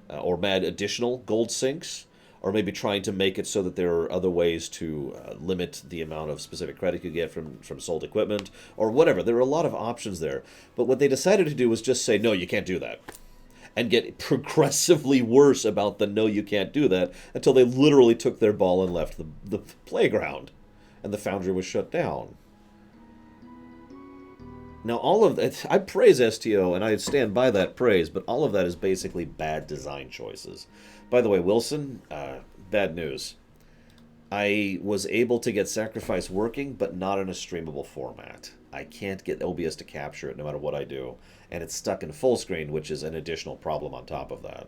or made additional gold sinks, or maybe trying to make it so that there are other ways to limit the amount of specific credit you get from sold equipment, or whatever. There are a lot of options there. But what they decided to do was just say, no, you can't do that. And get progressively worse about the no, you can't do that, until they literally took their ball and left the playground. And the foundry was shut down. Now, all of that, I praise STO, and I stand by that praise, but all of that is basically bad design choices. By the way, Wilson, bad news. I was able to get Sacrifice working, but not in a streamable format. I can't get OBS to capture it no matter what I do, and it's stuck in full screen, which is an additional problem on top of that.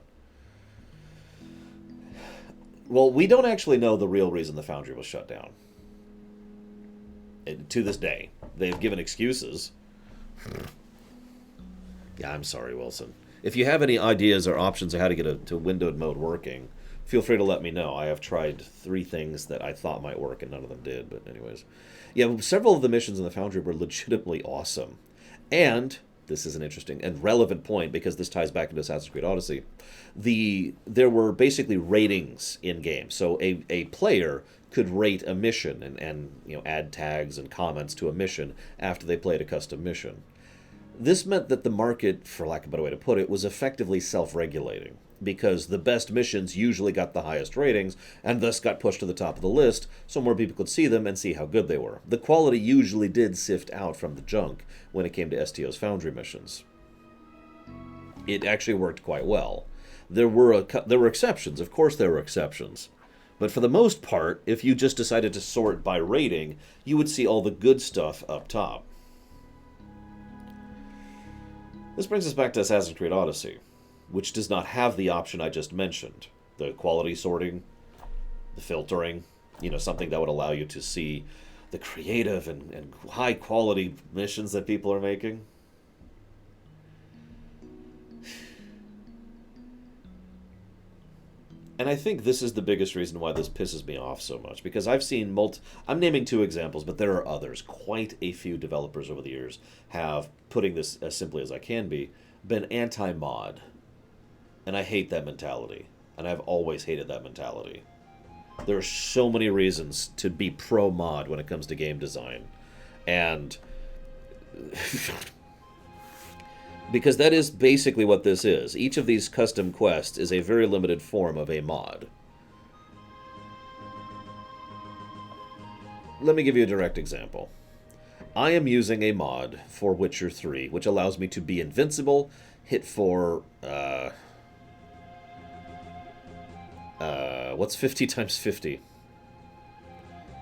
Well, we don't actually know the real reason the foundry was shut down. To this day. They've given excuses. Yeah, I'm sorry, Wilson. If you have any ideas or options on how to get to windowed mode working, feel free to let me know. I have tried 3 things that I thought might work, and none of them did. But anyways, yeah, several of the missions in the Foundry were legitimately awesome. And this is an interesting and relevant point, because this ties back into Assassin's Creed Odyssey. There were basically ratings in game. So a player could rate a mission and add tags and comments to a mission after they played a custom mission. This meant that the market, for lack of a better way to put it, was effectively self-regulating, because the best missions usually got the highest ratings, and thus got pushed to the top of the list, so more people could see them and see how good they were. The quality usually did sift out from the junk when it came to STO's Foundry missions. It actually worked quite well. There were exceptions, of course there were exceptions. But for the most part, if you just decided to sort by rating, you would see all the good stuff up top. This brings us back to Assassin's Creed Odyssey, which does not have the option I just mentioned. The quality sorting, the filtering, something that would allow you to see the creative and high-quality missions that people are making. And I think this is the biggest reason why this pisses me off so much, because I've seen I'm naming 2 examples, but there are others. Quite a few developers over the years have, putting this as simply as I can be, been anti-mod. And I hate that mentality. And I've always hated that mentality. There are so many reasons to be pro-mod when it comes to game design. And because that is basically what this is. Each of these custom quests is a very limited form of a mod. Let me give you a direct example. I am using a mod for Witcher 3, which allows me to be invincible, hit for, what's 50 times 50?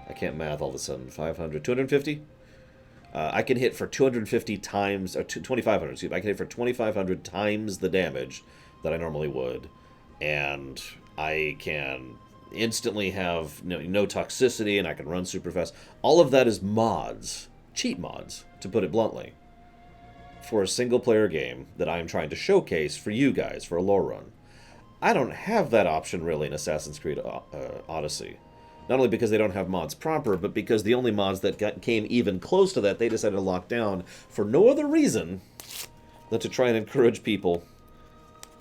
I can't math all of a sudden. 500, 250? I can hit for 250 times, or 2,500, excuse me. I can hit for 2,500 times the damage that I normally would. And I can instantly have no toxicity, and I can run super fast. All of that is mods. Cheat mods, to put it bluntly. For a single-player game that I am trying to showcase for you guys, for a lore run. I don't have that option, really, in Assassin's Creed Odyssey. Not only because they don't have mods proper, but because the only mods that came even close to that, they decided to lock down for no other reason than to try and encourage people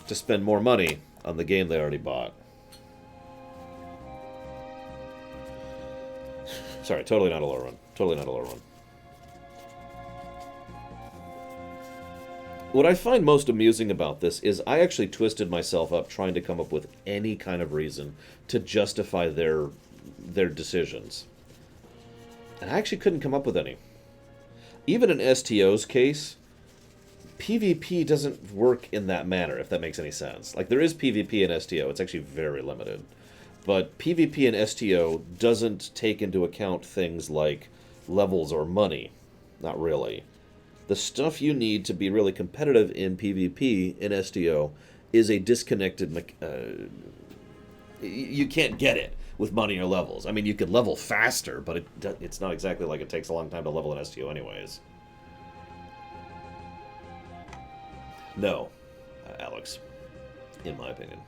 to spend more money on the game they already bought. Sorry, totally not a lore run. Totally not a lore run. What I find most amusing about this is I actually twisted myself up trying to come up with any kind of reason to justify their decisions. And I actually couldn't come up with any. Even in STO's case, PvP doesn't work in that manner, if that makes any sense. Like, there is PvP in STO, it's actually very limited. But PvP in STO doesn't take into account things like levels or money. Not really. The stuff you need to be really competitive in PvP in STO is a disconnected... you can't get it with money or levels. I mean, you could level faster, but it's not exactly like it takes a long time to level in STO anyways. No, Alex, in my opinion.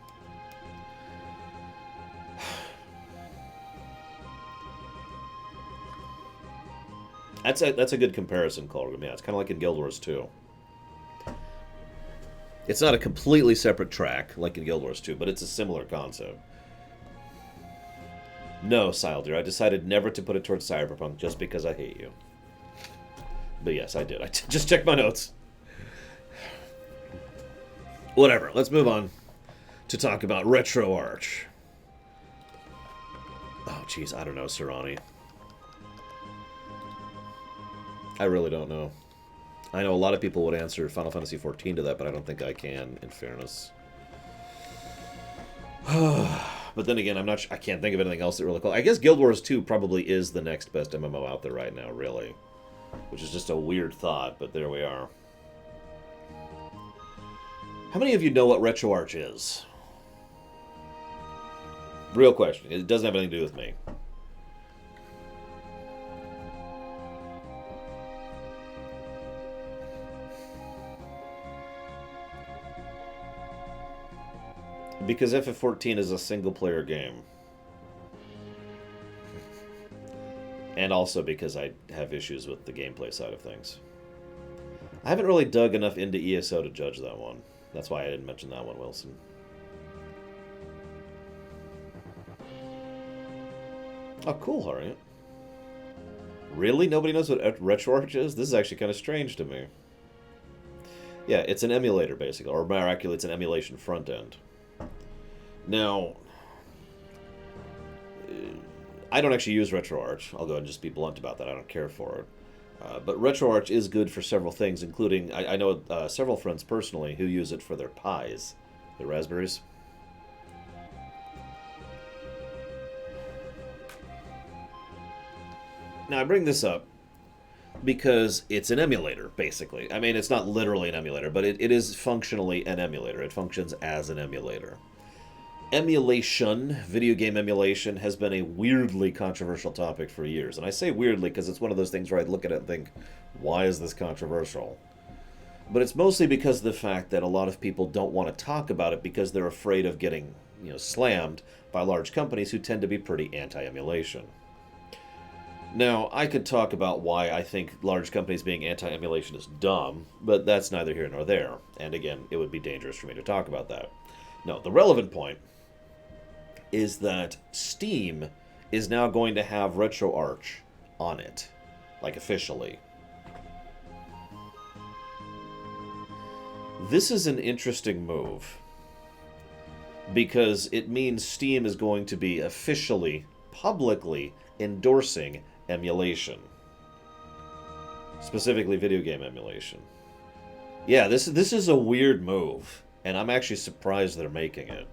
That's a good comparison, Colgan. Yeah, it's kind of like in Guild Wars 2. It's not a completely separate track like in Guild Wars 2, but it's a similar concept. No, Sildeer, I decided never to put it towards Cyberpunk just because I hate you. But yes, I did. I just checked my notes. Whatever, let's move on to talk about RetroArch. Oh, jeez, I don't know, Serrani. I really don't know. I know a lot of people would answer Final Fantasy XIV to that, but I don't think I can, in fairness. But then again, I can't think of anything else that really cool. I guess Guild Wars 2 probably is the next best MMO out there right now, really. Which is just a weird thought, but there we are. How many of you know what RetroArch is? Real question. It doesn't have anything to do with me. Because FF14 is a single-player game. And also because I have issues with the gameplay side of things. I haven't really dug enough into ESO to judge that one. That's why I didn't mention that one, Wilson. Oh, cool, Harriet. Really? Nobody knows what RetroArch is? This is actually kind of strange to me. Yeah, it's an emulator, basically. Or more accurately, it's an emulation front end. Now, I don't actually use RetroArch. I'll go and just be blunt about that. I don't care for it. But RetroArch is good for several things, including, I know several friends personally who use it for their pies, their raspberries. Now, I bring this up because it's an emulator, basically. I mean, it's not literally an emulator, but it is functionally an emulator. It functions as an emulator. Emulation, video game emulation, has been a weirdly controversial topic for years. And I say weirdly because it's one of those things where I look at it and think, why is this controversial? But it's mostly because of the fact that a lot of people don't want to talk about it because they're afraid of getting, slammed by large companies who tend to be pretty anti-emulation. Now, I could talk about why I think large companies being anti-emulation is dumb, but that's neither here nor there. And again, it would be dangerous for me to talk about that. No, the relevant point is that Steam is now going to have RetroArch on it, like officially. This is an interesting move because it means Steam is going to be officially, publicly endorsing emulation. Specifically video game emulation. Yeah, this is a weird move, and I'm actually surprised they're making it.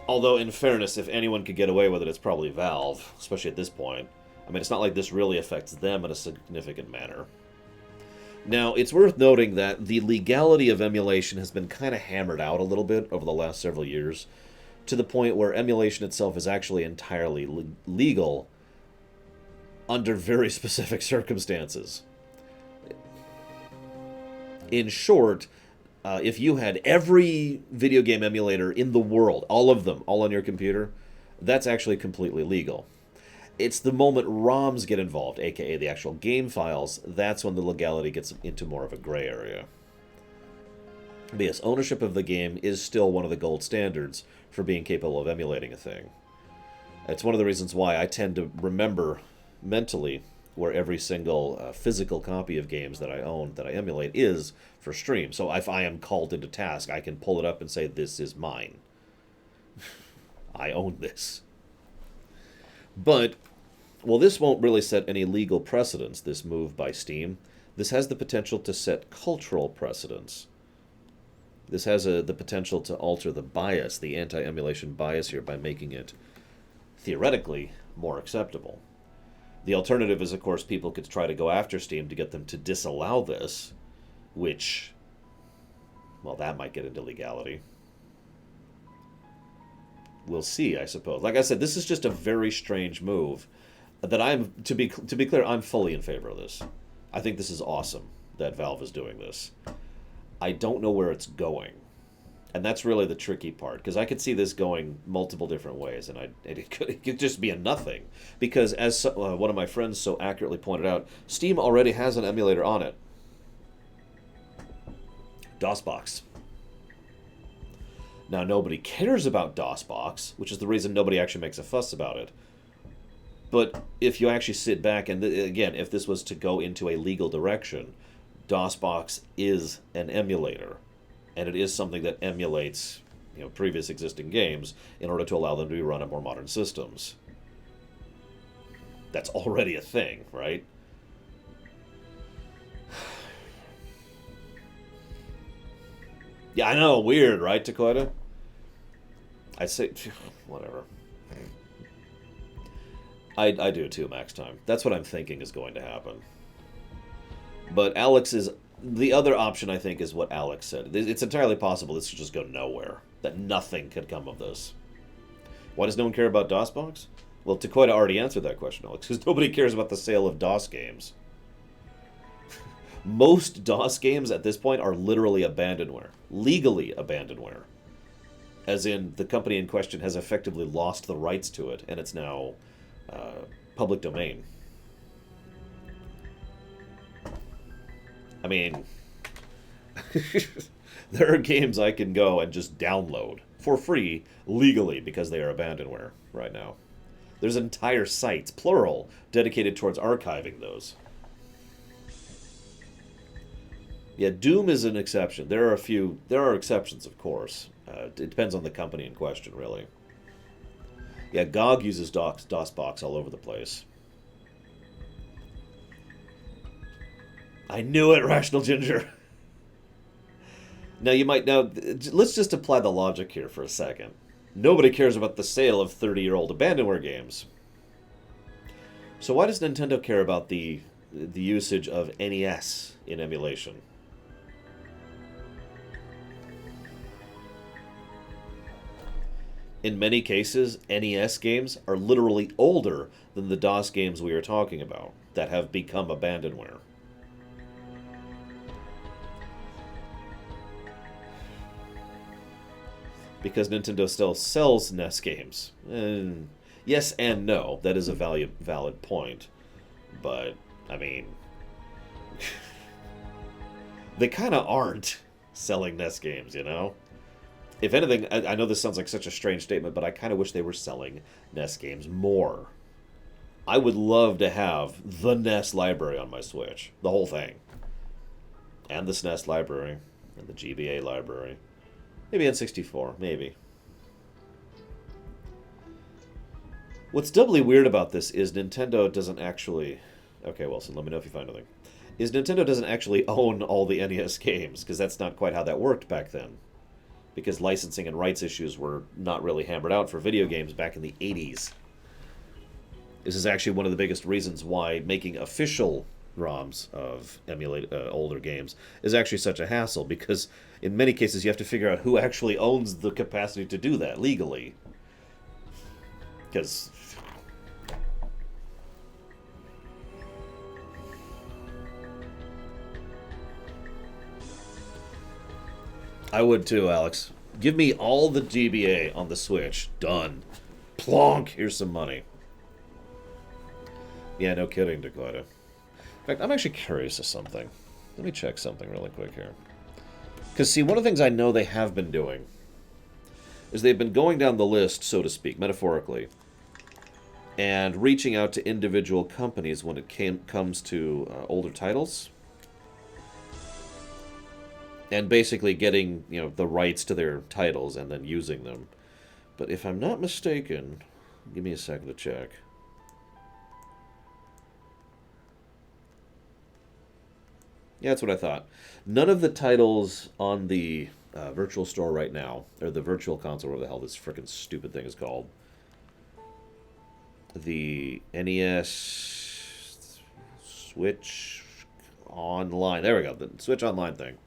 Although, in fairness, if anyone could get away with it, it's probably Valve, especially at this point. I mean, it's not like this really affects them in a significant manner. Now, it's worth noting that the legality of emulation has been kind of hammered out a little bit over the last several years, to the point where emulation itself is actually entirely legal under very specific circumstances. In short, if you had every video game emulator in the world, all of them, all on your computer, that's actually completely legal. It's the moment ROMs get involved, aka the actual game files, that's when the legality gets into more of a gray area. But yes, ownership of the game is still one of the gold standards for being capable of emulating a thing. It's one of the reasons why I tend to remember mentally where every single physical copy of games that I own, that I emulate, is for stream. So if I am called into task, I can pull it up and say, this is mine. I own this. But, well, this won't really set any legal precedents, this move by Steam. This has the potential to set cultural precedents. This has the potential to alter the bias, the anti-emulation bias here, by making it, theoretically, more acceptable. The alternative is, of course, people could try to go after Steam to get them to disallow this, which, well, that might get into legality. We'll see, I suppose. Like I said, this is just a very strange move that I'm, to be clear, I'm fully in favor of this. I think this is awesome that Valve is doing this. I don't know where it's going. And that's really the tricky part, because I could see this going multiple different ways, and it could just be a nothing. Because, as one of my friends so accurately pointed out, Steam already has an emulator on it. DOSBox. Now, nobody cares about DOSBox, which is the reason nobody actually makes a fuss about it. But if you actually sit back, and again, if this was to go into a legal direction, DOSBox is an emulator. And it is something that emulates, previous existing games in order to allow them to be run on more modern systems. That's already a thing, right? Yeah, I know, weird, right, Dakota? I'd say, whatever. I do too, Max Time. That's what I'm thinking is going to happen. But the other option, I think, is what Alex said. It's entirely possible this could just go nowhere. That nothing could come of this. Why does no one care about DOSBox? Well, Takoida already answered that question, Alex, because nobody cares about the sale of DOS games. Most DOS games at this point are literally abandonware. Legally abandonware. As in, the company in question has effectively lost the rights to it, and it's now public domain. I mean, there are games I can go and just download for free, legally, because they are abandonware right now. There's entire sites, plural, dedicated towards archiving those. Yeah, Doom is an exception. There are exceptions, of course. It depends on the company in question, really. Yeah, GOG uses DOSBox all over the place. I knew it, Rational Ginger. Now, let's just apply the logic here for a second. Nobody cares about the sale of 30-year-old abandonware games. So why does Nintendo care about the usage of NES in emulation? In many cases, NES games are literally older than the DOS games we are talking about that have become abandonware. Because Nintendo still sells NES games. And yes and no. That is a valid point. But, I mean... they kind of aren't selling NES games, If anything, I know this sounds like such a strange statement, but I kind of wish they were selling NES games more. I would love to have the NES library on my Switch. The whole thing. And the SNES library. And the GBA library. Maybe N64. Maybe. What's doubly weird about this is Nintendo doesn't actually... Okay, Wilson, let me know if you find anything. Is Nintendo doesn't actually own all the NES games, because that's not quite how that worked back then. Because licensing and rights issues were not really hammered out for video games back in the 80s. This is actually one of the biggest reasons why making official ROMs of older games is actually such a hassle, because in many cases you have to figure out who actually owns the capacity to do that legally. Because... I would too, Alex. Give me all the GBA on the Switch. Done. Plonk! Here's some money. Yeah, no kidding, Dakota. In fact, I'm actually curious of something. Let me check something really quick here. Because, see, one of the things I know they have been doing is they've been going down the list, so to speak, metaphorically, and reaching out to individual companies when it comes to older titles. And basically getting, the rights to their titles and then using them. But if I'm not mistaken, give me a second to check. Yeah, that's what I thought. None of the titles on the virtual store right now, or the virtual console, whatever the hell this frickin' stupid thing is called. The NES Switch Online. There we go, the Switch Online thing.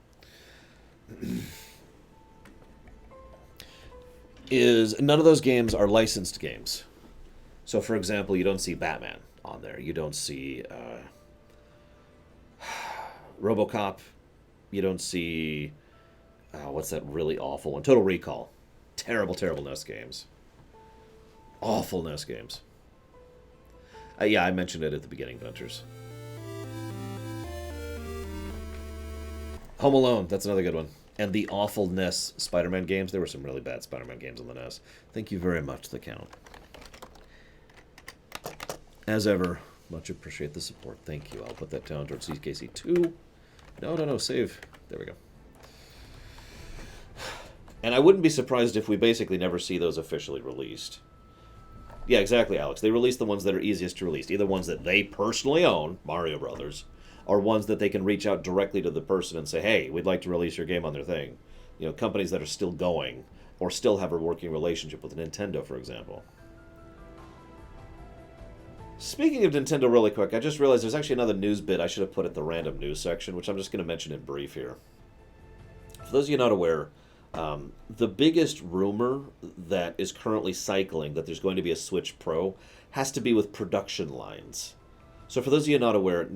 Is none of those games are licensed games. So, for example, you don't see Batman on there. You don't see RoboCop. You don't see Oh, what's that really awful one? Total Recall. Terrible, terrible NES games. Awful NES games. Yeah, I mentioned it at the beginning, Ventures. Home Alone, that's another good one. And the awful NES Spider-Man games. There were some really bad Spider-Man games on the NES. Thank you very much, The Count. As ever, much appreciate the support. Thank you. I'll put that down towards CKC 2. No, save. There we go. And I wouldn't be surprised if we basically never see those officially released. Yeah, exactly, Alex. They release the ones that are easiest to release. Either ones that they personally own, Mario Brothers, or ones that they can reach out directly to the person and say, hey, we'd like to release your game on their thing. You know, companies that are still going, or still have a working relationship with Nintendo, for example. Speaking of Nintendo really quick, I just realized there's actually another news bit I should have put at the random news section, which I'm just going to mention in brief here. For those of you not aware, the biggest rumor that is currently cycling that there's going to be a Switch Pro has to be with production lines. So for those of you not aware,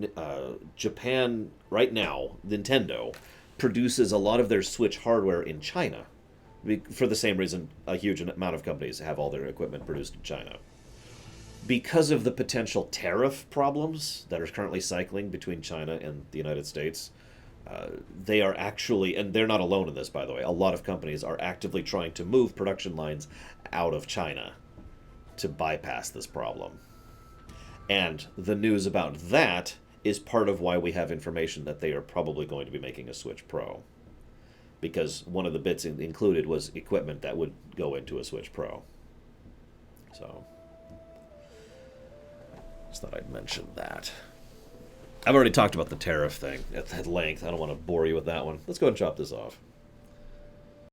Japan, right now, Nintendo, produces a lot of their Switch hardware in China. For the same reason a huge amount of companies have all their equipment produced in China. Because of the potential tariff problems that are currently cycling between China and the United States, they are actually, and they're not alone in this, by the way, a lot of companies are actively trying to move production lines out of China to bypass this problem. And the news about that is part of why we have information that they are probably going to be making a Switch Pro. Because one of the bits included was equipment that would go into a Switch Pro. So, just thought I'd mention that. I've already talked about the tariff thing at length. I don't want to bore you with that one. Let's go ahead and chop this off.